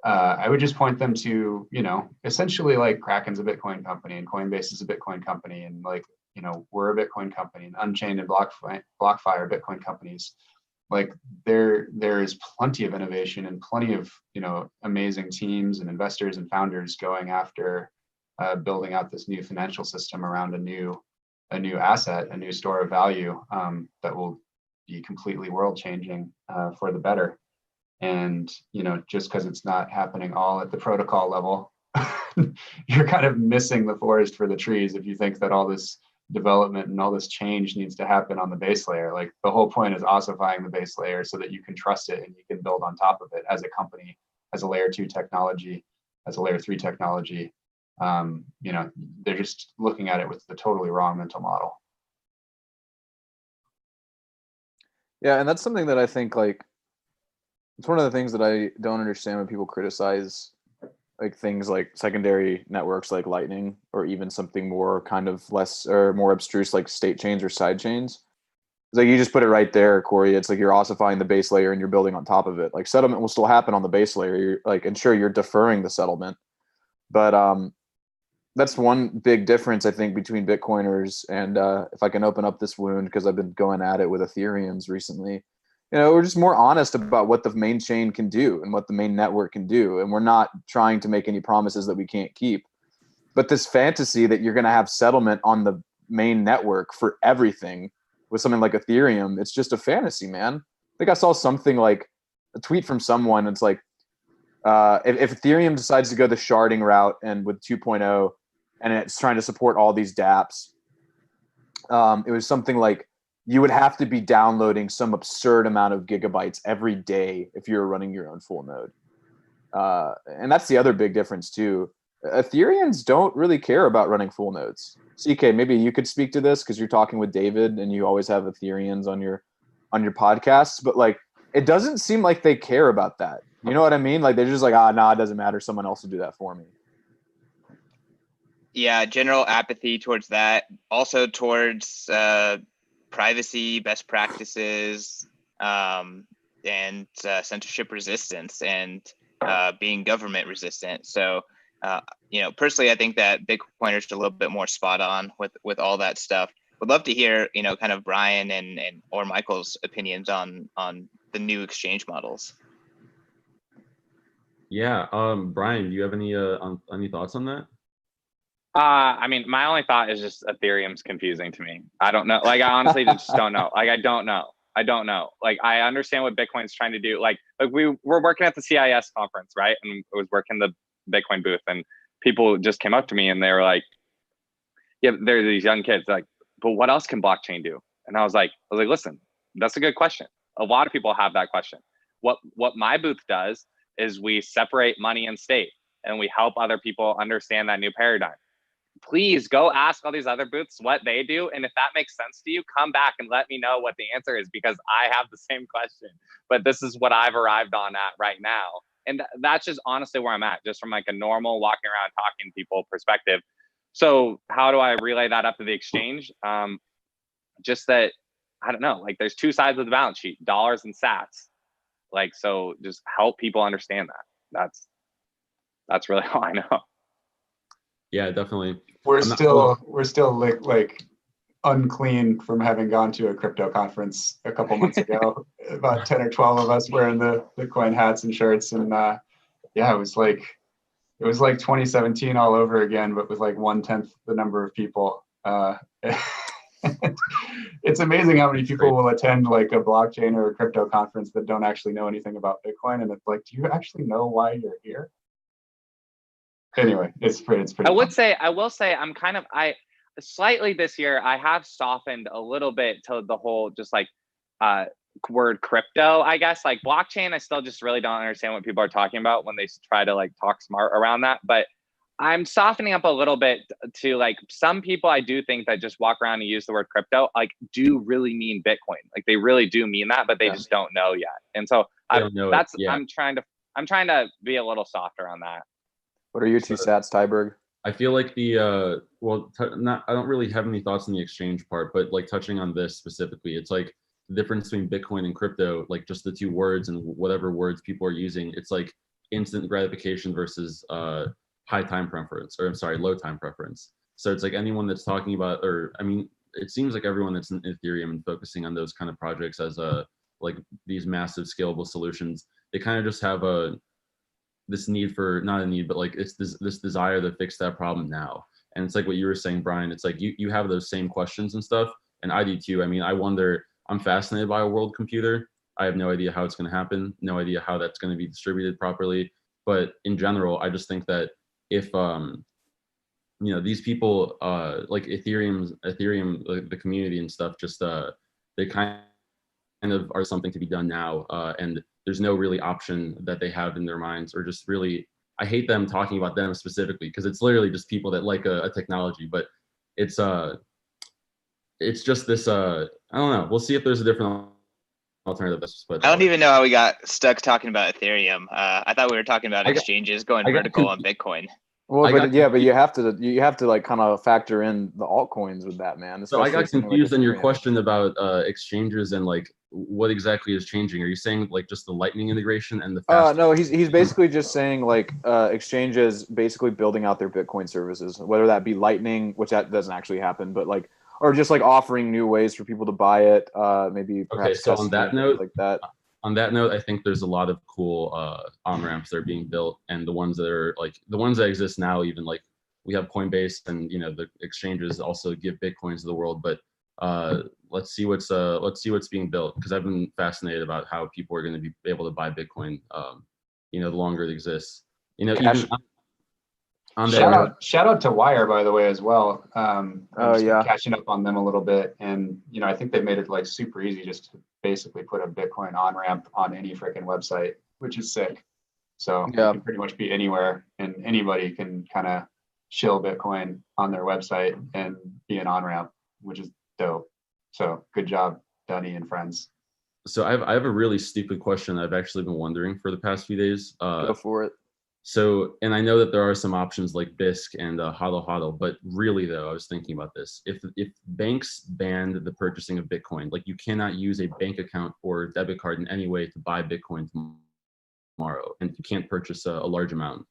Speaker 5: I would just point them to, essentially like Kraken's a Bitcoin company and Coinbase is a Bitcoin company. And like, we're a Bitcoin company and Unchained and BlockFi are Bitcoin companies. Like there is plenty of innovation and plenty of amazing teams and investors and founders going after building out this new financial system around a new asset, a new store of value that will be completely world changing for the better. And just because it's not happening all at the protocol level, you're kind of missing the forest for the trees if you think that all this development and all this change needs to happen on the base layer. Like the whole point is ossifying the base layer so that you can trust it and you can build on top of it as a company, as a layer 2 technology, as a layer 3 technology. They're just looking at it with the totally wrong mental model.
Speaker 2: Yeah, and that's something that I think like it's one of the things that I don't understand when people criticize like things like secondary networks like Lightning or even something more kind of less or more abstruse like state chains or side chains. It's like you just put it right there, Corey. It's like you're ossifying the base layer and you're building on top of it. Like settlement will still happen on the base layer. You're like, and sure, you're deferring the settlement, but that's one big difference I think between Bitcoiners and if I can open up this wound because I've been going at it with Ethereums recently. We're just more honest about what the main chain can do and what the main network can do. And we're not trying to make any promises that we can't keep. But this fantasy that you're going to have settlement on the main network for everything with something like Ethereum, it's just a fantasy, man. I think I saw something like a tweet from someone. It's like, if Ethereum decides to go the sharding route and with 2.0, and it's trying to support all these dApps, it was something like you would have to be downloading some absurd amount of gigabytes every day if you were running your own full node. And that's the other big difference too. Ethereans don't really care about running full nodes. CK, maybe you could speak to this because you're talking with David and you always have Ethereans on your podcasts, but like it doesn't seem like they care about that. You know what I mean? Like they're just like, nah, it doesn't matter. Someone else will do that for me.
Speaker 1: Yeah, general apathy towards that. Also towards privacy, best practices, and censorship resistance, and being government resistant. So, personally, I think that Bitcoiners are a little bit more spot on with all that stuff. Would love to hear, kind of Brian and or Michael's opinions on the new exchange models.
Speaker 3: Yeah, Brian, do you have any thoughts on that?
Speaker 4: I mean, my only thought is just Ethereum's confusing to me. I don't know. Like, I honestly just don't know. Like, I don't know. Like, I understand what Bitcoin's trying to do. Like we were working at the CIS conference, right? And I was working the Bitcoin booth, and people just came up to me and they were like, "Yeah, there are these young kids like, but what else can blockchain do?" And I was like, listen, that's a good question. A lot of people have that question. What my booth does is we separate money and state, and we help other people understand that new paradigm. Please go ask all these other booths what they do. And if that makes sense to you, come back and let me know what the answer is, because I have the same question, but this is what I've arrived on at right now. And that's just honestly where I'm at, just from like a normal walking around talking to people perspective. So how do I relay that up to the exchange? Just that, I don't know, like there's two sides of the balance sheet, dollars and sats. Like, so just help people understand that. That's really all I know.
Speaker 3: Yeah, definitely.
Speaker 5: We're still like unclean from having gone to a crypto conference a couple months ago. About 10 or 12 of us wearing the Bitcoin hats and shirts, and it was like 2017 all over again, but with like 1/10 the number of people. It's amazing how many people will attend like a blockchain or a crypto conference that don't actually know anything about Bitcoin, and it's like, do you actually know why you're here? Anyway, it's pretty.
Speaker 4: I will say I slightly this year I have softened a little bit to the whole just like word crypto, I guess. Like blockchain, I still just really don't understand what people are talking about when they try to like talk smart around that. But I'm softening up a little bit to like some people I do think that just walk around and use the word crypto like do really mean Bitcoin. Like they really do mean that, but they just don't know yet. And so I'm trying to be a little softer on that.
Speaker 2: What are your two stats, Tyberg?
Speaker 3: I feel like I don't really have any thoughts on the exchange part, but like touching on this specifically, it's like the difference between Bitcoin and crypto, like just the two words and whatever words people are using. It's like instant gratification versus low time preference. So it's like anyone that's talking about, it seems like everyone that's in Ethereum and focusing on those kind of projects as like these massive scalable solutions, they kind of just have this need for, not a need, but like it's this desire to fix that problem now. And it's like what you were saying, Brian, it's like you have those same questions and stuff, and I do too. I mean, I wonder, I'm fascinated by a world computer. I have no idea how it's going to happen, no idea how that's going to be distributed properly. But in general, I just think that if these people like Ethereum, the community and stuff, just they kind of are something to be done now, and there's no really option that they have in their minds, or just really, I hate them talking about them specifically because it's literally just people that like a technology, but it's just this, I don't know. We'll see if there's a different alternative. But
Speaker 1: I don't even know how we got stuck talking about Ethereum. I thought we were talking about exchanges going vertical on Bitcoin.
Speaker 2: Well, but you have to like kind of factor in the altcoins with that, man.
Speaker 3: So I got confused on your question about exchanges and like what exactly is changing. Are you saying like just the Lightning integration and the
Speaker 2: no, he's basically just saying like exchanges basically building out their Bitcoin services, whether that be Lightning, which that doesn't actually happen, but like, or just like offering new ways for people to buy it, maybe perhaps.
Speaker 3: Okay, so on that note,
Speaker 2: like that.
Speaker 3: On that note, I think there's a lot of cool on-ramps that are being built, and the ones that are like the ones that exist now, even like we have Coinbase, and the exchanges also give Bitcoins to the world. But let's see what's being built, because I've been fascinated about how people are going to be able to buy Bitcoin the longer it exists.
Speaker 2: Cash-
Speaker 3: Even on that.
Speaker 5: Shout out to Wire, by the way, as well. I'm just
Speaker 2: yeah.
Speaker 5: catching up on them a little bit, and I think they've made it like super easy just to basically put a Bitcoin on ramp on any freaking website, which is sick. So
Speaker 2: Yeah.
Speaker 5: it can pretty much be anywhere, and anybody can kind of shill Bitcoin on their website and be an on ramp, which is dope. So good job, Dunny and friends.
Speaker 3: So I have a really stupid question that I've actually been wondering for the past few days.
Speaker 2: Go for it.
Speaker 3: So, and I know that there are some options like Bisq and HODL HODL, but really though, I was thinking about this. If banks banned the purchasing of Bitcoin, like you cannot use a bank account or debit card in any way to buy Bitcoin tomorrow, and you can't purchase a large amount.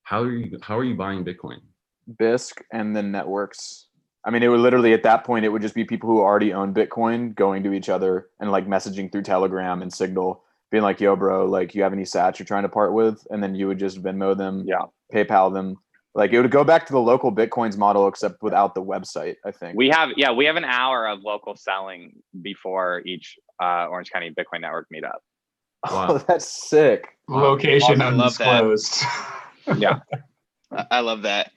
Speaker 3: How are you buying Bitcoin?
Speaker 2: Bisq and then networks. I mean, it would literally at that point, it would just be people who already own Bitcoin going to each other and like messaging through Telegram and Signal, being like, yo, bro, like you have any sats you're trying to part with? And then you would just Venmo them, PayPal them. Like it would go back to the local Bitcoins model, except without the website, I think.
Speaker 4: We have an hour of local selling before each Orange County Bitcoin Network meetup.
Speaker 3: Wow.
Speaker 2: Oh, that's sick.
Speaker 5: Location
Speaker 1: I love that.
Speaker 5: undisclosed.
Speaker 4: Yeah.
Speaker 1: I love that.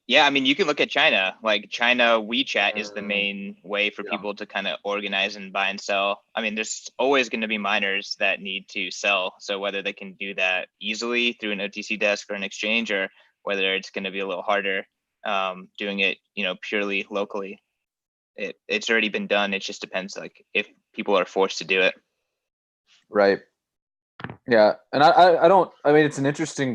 Speaker 1: Yeah, I mean, you can look at China. Like China, WeChat is the main way for people to kind of organize and buy and sell. I mean, there's always going to be miners that need to sell. So whether they can do that easily through an OTC desk or an exchange, or whether it's going to be a little harder doing it, purely locally, it's already been done. It just depends, like if people are forced to do it.
Speaker 2: Right. Yeah, and I mean, it's an interesting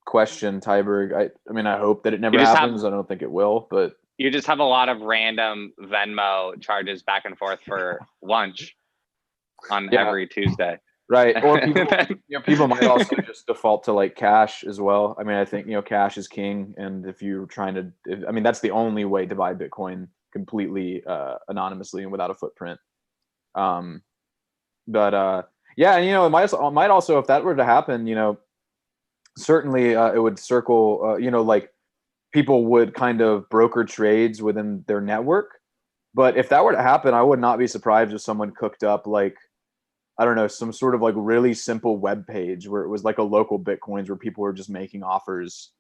Speaker 2: question, Tyberg. I mean, I hope that it never happens. I don't think it will, but
Speaker 4: you just have a lot of random Venmo charges back and forth for lunch on every Tuesday.
Speaker 2: Right. Or people might also just default to like cash as well. I mean, I think, cash is king. And if you're trying to, I mean, that's the only way to buy Bitcoin completely anonymously and without a footprint. Yeah, and it might also, if that were to happen, certainly it would circle, like people would kind of broker trades within their network. But if that were to happen, I would not be surprised if someone cooked up like, I don't know, some sort of like really simple web page where it was like a local Bitcoins where people were just making offers.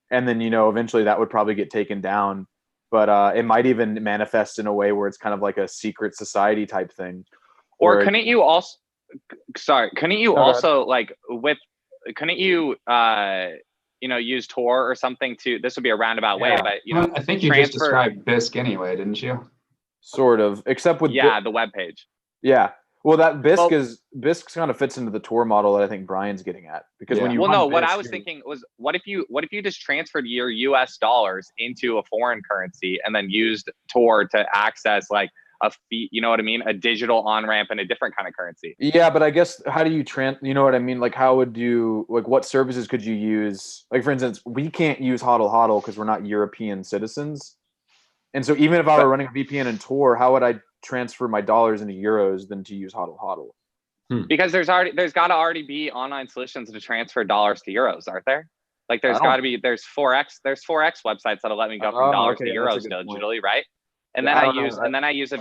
Speaker 2: And then, eventually that would probably get taken down. But it might even manifest in a way where it's kind of like a secret society type thing.
Speaker 4: Or couldn't you also, like couldn't you use Tor or something to, this would be a roundabout way, but
Speaker 5: I think you just described Bisq anyway, didn't you?
Speaker 2: Sort of, except with
Speaker 4: the web page.
Speaker 2: Yeah. Well, that Bisq kind of fits into the Tor model that I think Brian's getting at, because when you
Speaker 4: what I was thinking was, what if you just transferred your US dollars into a foreign currency and then used Tor to access like a fee, you know what I mean? A digital on-ramp in a different kind of currency.
Speaker 2: Yeah, but I guess how do you you know what I mean? Like how would you, like what services could you use? Like for instance, we can't use HODL HODL because we're not European citizens. And so even if I were running a VPN in Tor, how would I transfer my dollars into euros than to use HODL HODL?
Speaker 4: Because there's got to already be online solutions to transfer dollars to euros, aren't there? Like there's 4x websites that'll let me go from dollars to euros digitally, right? And then I use a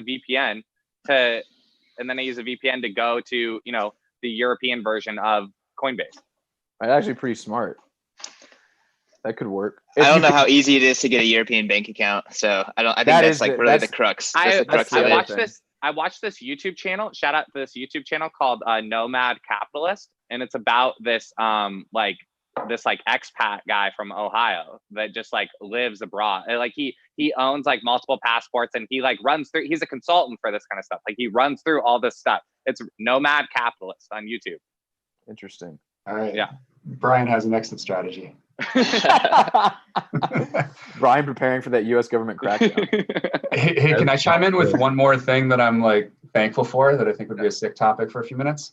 Speaker 4: VPN to go to the European version of Coinbase.
Speaker 2: That's actually pretty smart. That could work.
Speaker 1: I don't know how easy it is to get a European bank account, so I think that's like really the crux.
Speaker 4: I watched this YouTube channel. Shout out to this YouTube channel called Nomad Capitalist, and it's about this expat guy from Ohio that just like lives abroad. And, like he owns like multiple passports, and he like runs through. He's a consultant for this kind of stuff. Like he runs through all this stuff. It's Nomad Capitalist on YouTube.
Speaker 2: Interesting.
Speaker 5: All right.
Speaker 4: Yeah.
Speaker 5: Brian has an exit strategy.
Speaker 2: Brian preparing for that U.S. government crackdown.
Speaker 5: Hey, can I chime in with one more thing that I'm like thankful for that I think would be a sick topic for a few minutes?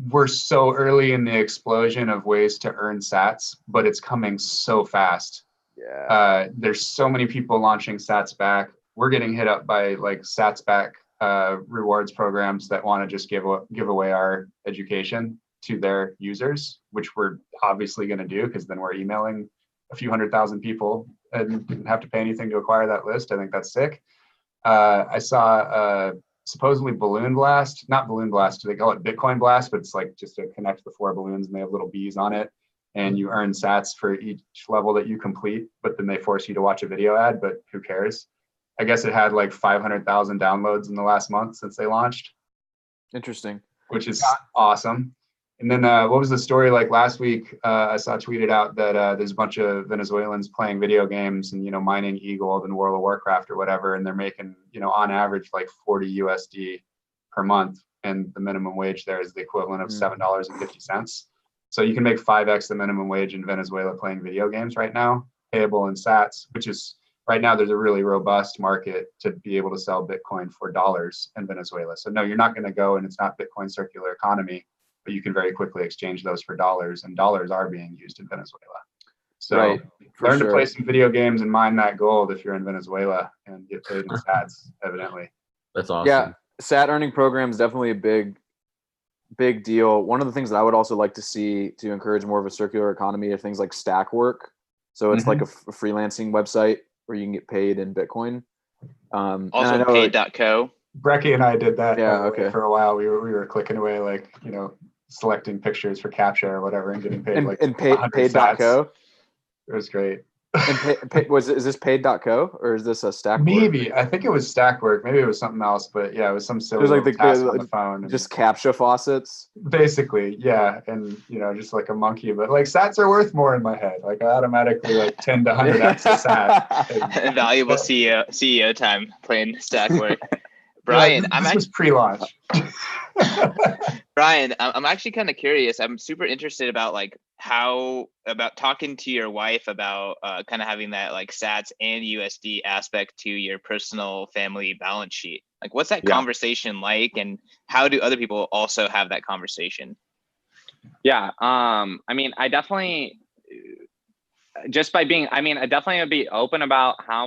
Speaker 5: We're so early in the explosion of ways to earn sats, but it's coming so fast.
Speaker 2: Yeah.
Speaker 5: There's so many people launching sats back. We're getting hit up by like sats back rewards programs that want to just give away our education to their users, which we're obviously going to do because then we're emailing a few 100,000 people and didn't have to pay anything to acquire that list. I think that's sick. I saw supposedly Balloon Blast, not Balloon Blast, they call it Bitcoin Blast, but it's like just to connect the 4 balloons and they have little bees on it. And you earn sats for each level that you complete, but then they force you to watch a video ad, but who cares? I guess it had like 500,000 downloads in the last month since they launched.
Speaker 2: Interesting.
Speaker 5: Which is awesome. And then what was the story like last week? I saw tweeted out that there's a bunch of Venezuelans playing video games and, mining e-gold and World of Warcraft or whatever. And they're making, on average, like 40 USD per month. And the minimum wage there is the equivalent of $7.50. So you can make 5x the minimum wage in Venezuela playing video games right now, payable in sats, which is right now there's a really robust market to be able to sell Bitcoin for dollars in Venezuela. So no, you're not going to go, and it's not Bitcoin circular economy, but you can very quickly exchange those for dollars, and dollars are being used in Venezuela. So learn to play some video games and mine that gold if you're in Venezuela and get paid in sats, evidently.
Speaker 3: That's awesome.
Speaker 2: Yeah, sat earning program is definitely a big deal. One of the things that I would also like to see to encourage more of a circular economy are things like Stackwork. So it's like a freelancing website where you can get paid in Bitcoin.
Speaker 1: Also paid.co.
Speaker 5: Brecky and I did that
Speaker 2: okay.
Speaker 5: for a while. We were clicking away, like, selecting pictures for CAPTCHA or whatever and getting paid
Speaker 2: and paid.co.
Speaker 5: It was great.
Speaker 2: And is this paid.co or is this a Stackwork?
Speaker 5: Maybe. I think it was Stackwork. Maybe it was something else, but yeah, it was some silly task on the phone.
Speaker 2: Just CAPTCHA faucets.
Speaker 5: Basically, yeah. And, just like a monkey, but like sats are worth more in my head. Like I automatically like 10 to 100x a sat.
Speaker 1: Valuable CEO time playing Stackwork. Brian,
Speaker 5: this was pre-launch.
Speaker 1: Brian, I'm actually kind of curious. I'm super interested about about talking to your wife about kind of having that like sats and USD aspect to your personal family balance sheet. Like, what's that conversation like, and how do other people also have that conversation?
Speaker 4: Yeah, I mean, I definitely I definitely would be open about how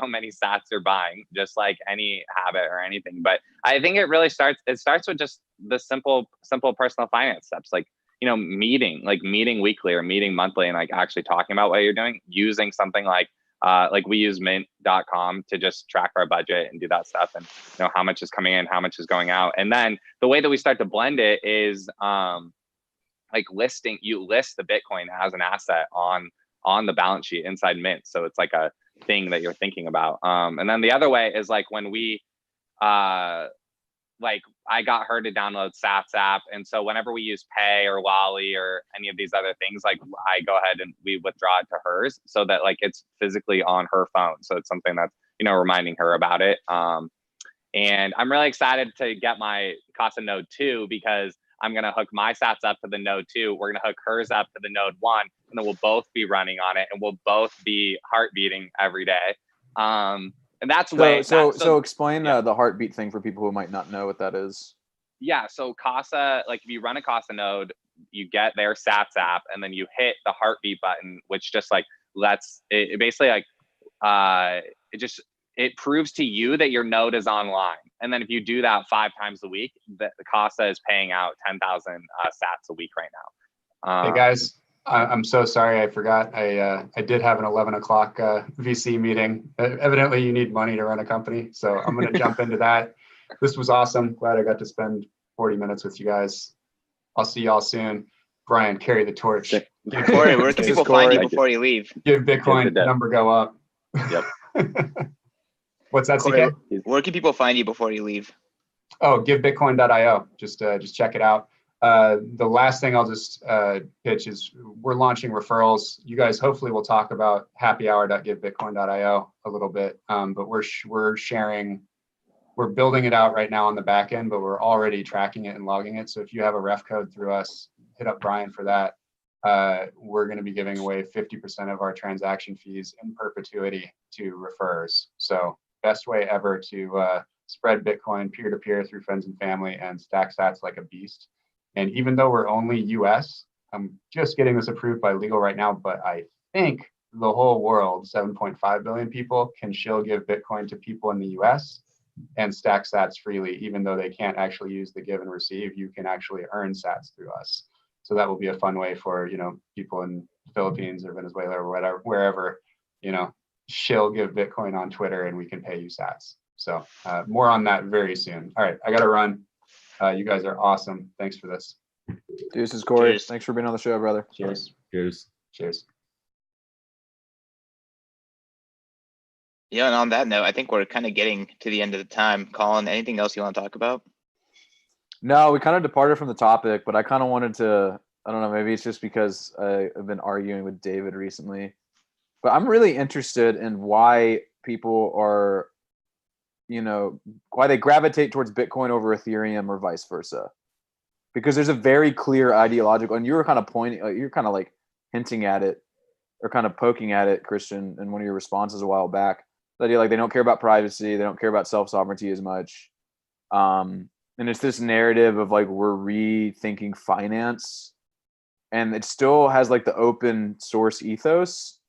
Speaker 4: many sats you're buying, just like any habit or anything. But I think it really starts with just the simple personal finance steps, like, meeting weekly or meeting monthly and like actually talking about what you're doing, using something like we use mint.com to just track our budget and do that stuff, and how much is coming in, how much is going out. And then the way that we start to blend it is you list the Bitcoin as an asset on the balance sheet inside Mint. So it's like a thing that you're thinking about. And then the other way is like when we, I got her to download Sats app. And so whenever we use Pay or Lolly or any of these other things, like I go ahead and we withdraw it to hers so that like it's physically on her phone. So it's something that's, reminding her about it. And I'm really excited to get my Casa Node 2 because I'm going to hook my sats up to the Node 2. We're going to hook hers up to the Node 1, and then we'll both be running on it, and we'll both be heart beating every day. And that's
Speaker 2: so explain the heartbeat thing for people who might not know what that is.
Speaker 4: Yeah, so Casa, like if you run a Casa node, you get their Sats app, and then you hit the heartbeat button, which just like it basically like it proves to you that your node is online. And then if you do that 5 times a week, the Casa is paying out 10,000 sats a week right now.
Speaker 5: Hey guys, I'm so sorry. I forgot. I did have an 11 o'clock VC meeting. Evidently you need money to run a company. So I'm going to jump into that. This was awesome. Glad I got to spend 40 minutes with you guys. I'll see y'all soon. Brian, carry the torch.
Speaker 1: Corey, where can people find you before you leave?
Speaker 5: Give Bitcoin number go up.
Speaker 4: Yep.
Speaker 5: What's that,
Speaker 1: Corey,
Speaker 5: CK?
Speaker 1: Where can people find you before you leave?
Speaker 5: Oh, givebitcoin.io. Just check it out. The last thing I'll just pitch is we're launching referrals. You guys hopefully will talk about happyhour.givebitcoin.io a little bit, but we're sharing, we're building it out right now on the back end, but we're already tracking it and logging it. So if you have a ref code through us, hit up Brian for that. We're going to be giving away 50% of our transaction fees in perpetuity to referrers. So best way ever to spread Bitcoin peer-to-peer through friends and family and stack sats like a beast. And even though we're only US, I'm just getting this approved by legal right now, but I think the whole world, 7.5 billion people, can still give Bitcoin to people in the US and stack sats freely, even though they can't actually use the give and receive. You can actually earn sats through us. So that will be a fun way for, people in the Philippines or Venezuela or whatever, wherever, shill give Bitcoin on Twitter and we can pay you sats. So more on that very soon. All right, I got to run. You guys are awesome. Thanks for this.
Speaker 2: Deuces, Corey.
Speaker 1: Cheers.
Speaker 2: Thanks for being on the show, brother.
Speaker 5: Cheers.
Speaker 3: Cheers.
Speaker 5: Cheers.
Speaker 1: Yeah, and on that note, I think we're kind of getting to the end of the time. Colin, anything else you want to talk about?
Speaker 2: No, we kind of departed from the topic, but I kind of wanted to, I don't know, maybe it's just because I've been arguing with David recently, but I'm really interested in why people are, why they gravitate towards Bitcoin over Ethereum or vice versa. Because there's a very clear ideological, and you were kind of you're kind of like hinting at it or kind of poking at it, Christian, in one of your responses a while back. The idea, like, they don't care about privacy, they don't care about self-sovereignty as much. And it's this narrative of like, we're rethinking finance, and it still has like the open source ethos,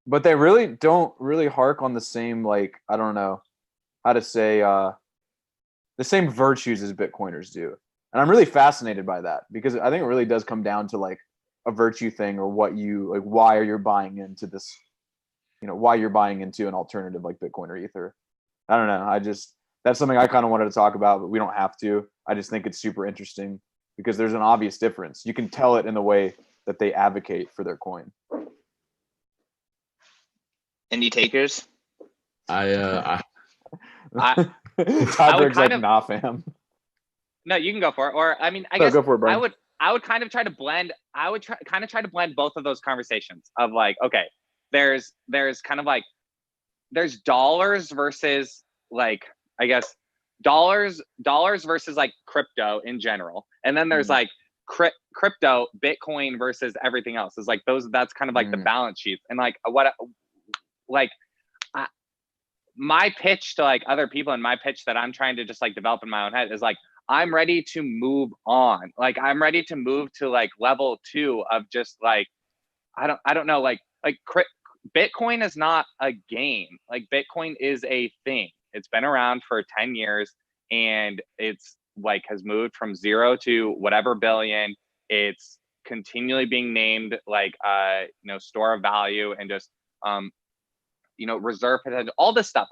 Speaker 2: but they really don't really hark on the same, like, I don't know how to say, the same virtues as Bitcoiners do. And I'm really fascinated by that, because I think it really does come down to like a virtue thing, or what you like, why are you buying into this, why you're buying into an alternative like Bitcoin or Ether. I don't know. That's something I kind of wanted to talk about, but we don't have to. I just think it's super interesting because there's an obvious difference. You can tell it in the way that they advocate for their coin.
Speaker 1: Any takers?
Speaker 3: I
Speaker 2: Todd's like, nah, fam.
Speaker 4: No, you can go for it. Or I mean, I
Speaker 2: No,
Speaker 4: guess
Speaker 2: go for it, Brian.
Speaker 4: I would kind of try to blend. I would kind of try to blend both of those conversations of like, okay, there's kind of like, there's dollars versus like, I guess dollars versus like crypto in general, and then there's like crypto, Bitcoin versus everything else. Is like that's kind of like the balance sheets, and like my pitch to like other people, and my pitch that I'm trying to just like develop in my own head is like, I'm ready to move on. Like, I'm ready to move to like level 2 of just like, I don't know, like Bitcoin is not a game. Like, Bitcoin is a thing. It's been around for 10 years, and it's like has moved from 0 to whatever billion. It's continually being named like store of value, and just reserve potential, all this stuff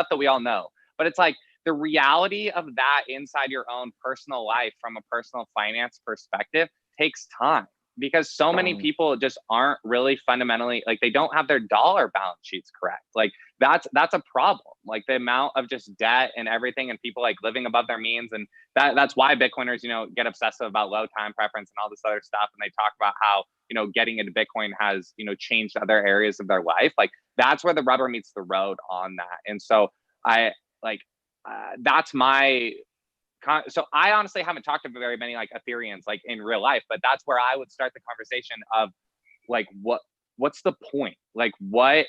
Speaker 4: that we all know. But it's like, the reality of that inside your own personal life from a personal finance perspective takes time, because so many people just aren't really fundamentally, like, they don't have their dollar balance sheets correct. Like, that's a problem. Like, the amount of just debt and everything, and people like living above their means, and that's why Bitcoiners get obsessive about low time preference and all this other stuff, and they talk about how getting into Bitcoin has changed other areas of their life. Like, that's where the rubber meets the road on that. And so that's my so I honestly haven't talked to very many like Ethereans like in real life, but that's where I would start the conversation of like, what's the point? Like, what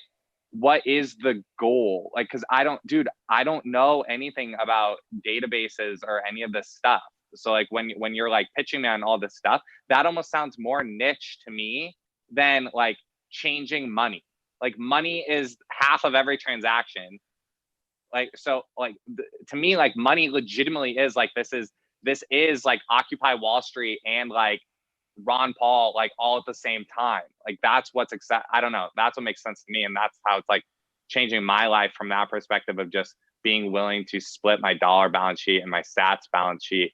Speaker 4: is the goal? Like, because I don't know anything about databases or any of this stuff. So like when you're like pitching me on all this stuff, that almost sounds more niche to me than like changing money. Like, money is half of every transaction. Like, so like to me, like, money legitimately is like, this is like Occupy Wall Street and like Ron Paul, like, all at the same time. Like, that's what's I don't know. That's what makes sense to me. And that's how it's like changing my life from that perspective of just being willing to split my dollar balance sheet and my sats balance sheet.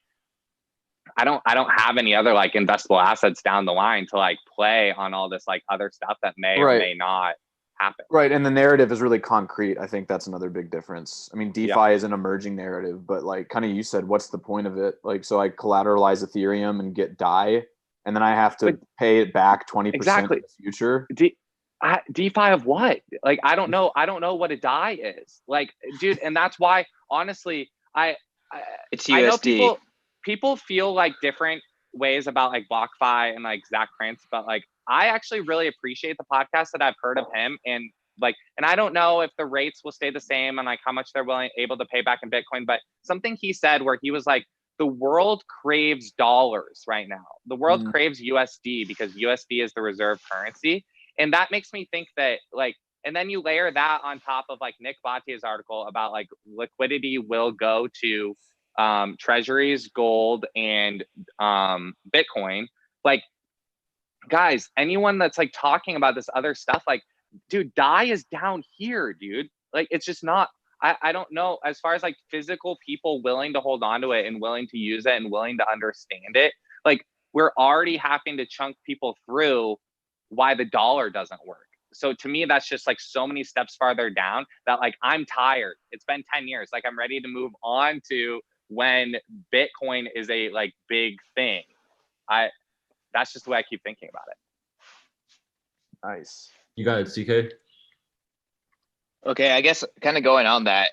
Speaker 4: I don't have any other like investable assets down the line to like play on all this like other stuff that may or may not happen.
Speaker 2: Right. And the narrative is really concrete. I think that's another big difference. I mean, DeFi is an emerging narrative, but like kind of you said, what's the point of it? Like, so I collateralize Ethereum and get DAI, and then I have to pay it back 20% in the future.
Speaker 4: DeFi of what? Like, I don't know what a DAI is. Like, dude, and that's why, honestly,
Speaker 1: it's USD.
Speaker 4: I know people feel like different ways about like BlockFi and like Zach Krantz, but like, I actually really appreciate the podcast that I've heard of him, and like, and I don't know if the rates will stay the same and like how much they're able to pay back in Bitcoin, but something he said where he was like, the world craves dollars right now. The world craves USD because USD is the reserve currency. And that makes me think that like, and then you layer that on top of like Nick Batia's article about like liquidity will go to treasuries, gold, and Bitcoin. Like, guys, anyone that's like talking about this other stuff, like, dude, DAI is down here, dude. Like, it's just not, I don't know, as far as like physical people willing to hold on to it and willing to use it and willing to understand it, like we're already having to chunk people through why the dollar doesn't work. So to me, that's just like so many steps farther down that like I'm tired. It's been 10 years. Like I'm ready to move on to when Bitcoin is a like big thing. That's just the way I keep thinking about it.
Speaker 2: Nice.
Speaker 3: You got it, CK?
Speaker 1: Okay, I guess kind of going on that,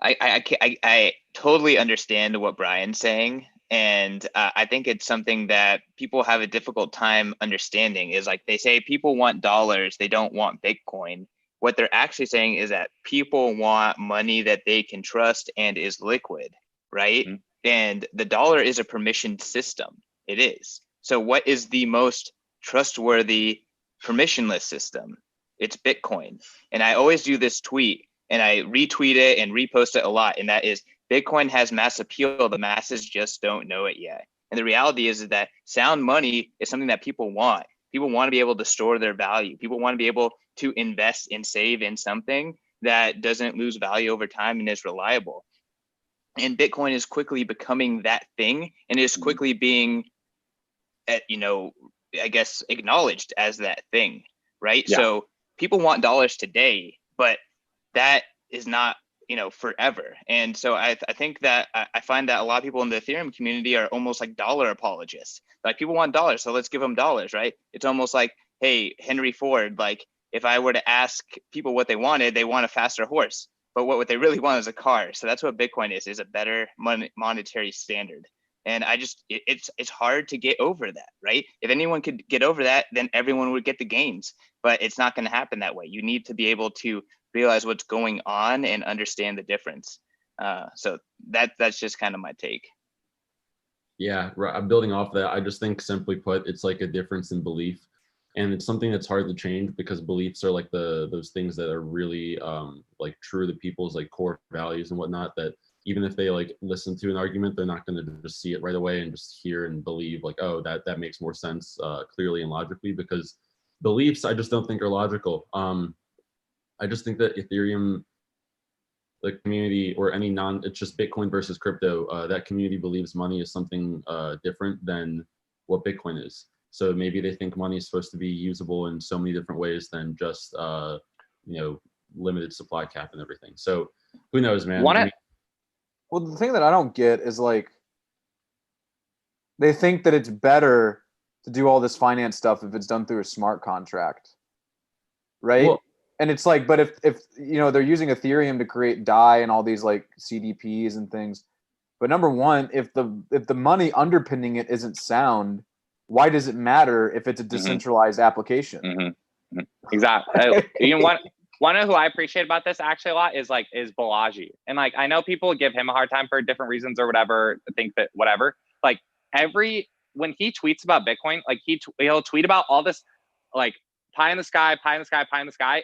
Speaker 1: I totally understand what Brian's saying, and I think it's something that people have a difficult time understanding. Is like they say people want dollars, they don't want Bitcoin. What they're actually saying is that people want money that they can trust and is liquid, right?
Speaker 4: Mhm.
Speaker 1: And the dollar is a permissioned system. It is. So what is the most trustworthy permissionless system? It's Bitcoin. And I always do this tweet and I retweet it and repost it a lot. And that is Bitcoin has mass appeal. The masses just don't know it yet. And the reality is that sound money is something that people want. People want to be able to store their value. People want to be able to invest and save in something that doesn't lose value over time and is reliable. And Bitcoin is quickly becoming that thing and is quickly being, I guess, acknowledged as that thing, right?
Speaker 4: Yeah.
Speaker 1: So people want dollars today, but that is not, forever. And so I think that I find that a lot of people in the Ethereum community are almost like dollar apologists. Like people want dollars, so let's give them dollars, right? It's almost like, hey, Henry Ford, like if I were to ask people what they wanted, they want a faster horse. But what they really want is a car. So that's what Bitcoin is a better monetary standard. And it's hard to get over that, right? If anyone could get over that, then everyone would get the gains. But it's not going to happen that way. You need to be able to realize what's going on and understand the difference. So that's just kind of my take.
Speaker 3: Yeah, right. I'm building off that. I just think, simply put, it's like a difference in belief, and it's something that's hard to change because beliefs are like those things that are really like true to people's like core values and whatnot. That even if they like listen to an argument, they're not going to just see it right away and just hear and believe like, oh, that makes more sense clearly and logically, because beliefs I just don't think are logical. I just think that Ethereum, the community, or any it's just Bitcoin versus crypto, that community believes money is something different than what Bitcoin is. So maybe they think money is supposed to be usable in so many different ways than just, limited supply cap and everything. So who knows, man?
Speaker 2: Well, the thing that I don't get is like, they think that it's better to do all this finance stuff if it's done through a smart contract, right?
Speaker 3: Well,
Speaker 2: and it's like, but if they're using Ethereum to create DAI and all these like CDPs and things, but number one, if the money underpinning it isn't sound, why does it matter if it's a decentralized application?
Speaker 4: Mm-hmm. Exactly. You know, one of who I appreciate about this actually a lot is Balaji. And like, I know people give him a hard time for different reasons or whatever, think that whatever, like when he tweets about Bitcoin, like he'll tweet about all this, like pie in the sky, pie in the sky, pie in the sky.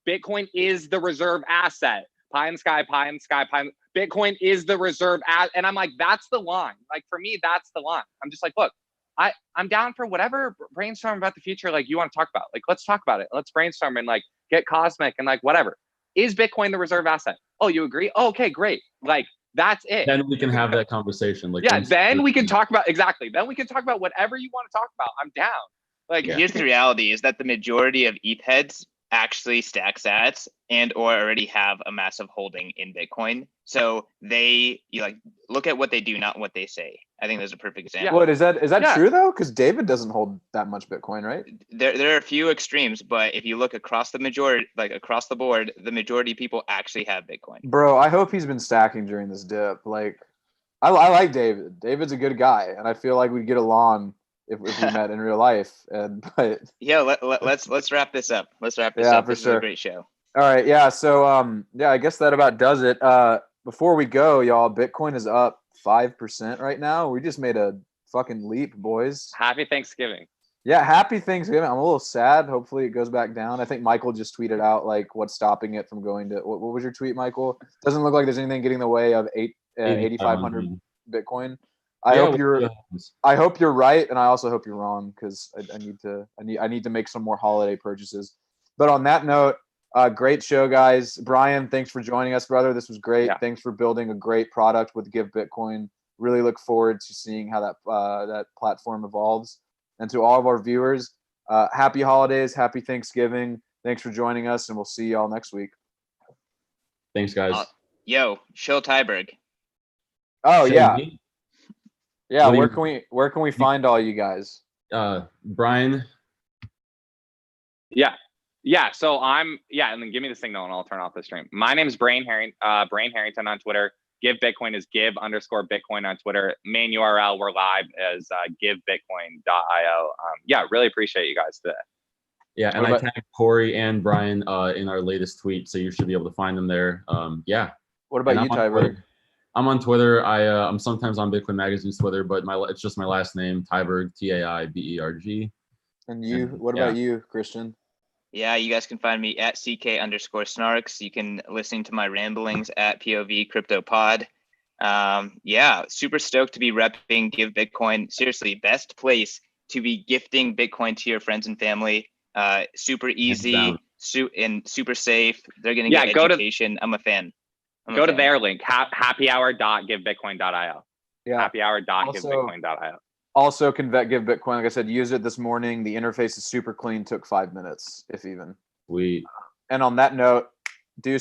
Speaker 4: Bitcoin is the reserve asset. Pie in the sky, pie in the sky, Bitcoin is the reserve asset. And I'm like, that's the line. Like for me, that's the line. I'm just like, look, I'm down for whatever brainstorm about the future like you want to talk about. Like, let's talk about it. Let's brainstorm and like get cosmic and like whatever. Is Bitcoin the reserve asset? Oh, you agree? Oh, okay, great. Like that's it.
Speaker 3: Then we can have that conversation. Like,
Speaker 4: yeah, then we can talk about Then we can talk about whatever you want to talk about. I'm down. Like
Speaker 1: here's the reality is that the majority of ETH heads actually stack sats and or already have a massive holding in Bitcoin. So look at what they do, not what they say. I think there's a perfect example.
Speaker 2: What is that true though? Because David doesn't hold that much Bitcoin, right?
Speaker 1: There are a few extremes, but if you look across the majority, like across the board, the majority of people actually have Bitcoin.
Speaker 2: Bro, I hope he's been stacking during this dip. Like, I like David. David's a good guy, and I feel like we'd get along if we met in real life. But
Speaker 1: yeah, let's wrap this up. Let's wrap this up. This is a great show.
Speaker 2: All right, yeah. So I guess that about does it. Before we go, y'all, Bitcoin is up 5% right now. We just made a fucking leap, boys.
Speaker 4: Happy Thanksgiving.
Speaker 2: Yeah, happy Thanksgiving. I'm a little sad. Hopefully it goes back down. I think Michael just tweeted out like what's stopping it from going to what was your tweet, Michael? Doesn't look like there's anything getting in the way of 8,500 Bitcoin. I hope you're right, and I also hope you're wrong because I need to make some more holiday purchases. But on that note, Great show, guys. Brian, thanks for joining us, brother. This was great.
Speaker 4: Yeah.
Speaker 2: Thanks for building a great product with Give Bitcoin. Really look forward to seeing how that platform evolves. And to all of our viewers, happy holidays, happy Thanksgiving. Thanks for joining us, and we'll see y'all next week.
Speaker 3: Thanks, guys.
Speaker 1: Yo, Shill Tyberg.
Speaker 2: Oh
Speaker 3: Say
Speaker 2: yeah,
Speaker 3: me?
Speaker 2: yeah.
Speaker 3: What do
Speaker 2: Where can we find all you guys?
Speaker 3: Brian.
Speaker 4: Yeah. So and then give me the signal and I'll turn off the stream. My name is Brain Harrington on Twitter. Give Bitcoin is give_Bitcoin on Twitter. Main URL, we're live as givebitcoin.io. Really appreciate you guys today.
Speaker 3: Yeah, and I tagged Corey and Brian in our latest tweet, so you should be able to find them there. Yeah.
Speaker 2: What about you, Tyberg?
Speaker 3: I'm on Twitter. I'm sometimes on Bitcoin Magazine's Twitter, but it's just my last name, Tyberg, Taiberg.
Speaker 2: And you? What about you, Christian?
Speaker 1: Yeah, you guys can find me at CK_Snarks. You can listen to my ramblings at POV CryptoPod. Super stoked to be repping Give Bitcoin. Seriously, best place to be gifting Bitcoin to your friends and family. Super easy, and super safe. They're gonna get education. I'm a fan.
Speaker 4: Go to their link, happyhour.givebitcoin.io.
Speaker 2: Yeah.
Speaker 4: Happyhour.givebitcoin.io.
Speaker 2: Also, give Bitcoin. Like I said, use it this morning. The interface is super clean. Took 5 minutes, if even.
Speaker 3: Sweet.
Speaker 2: And on that note, deuces.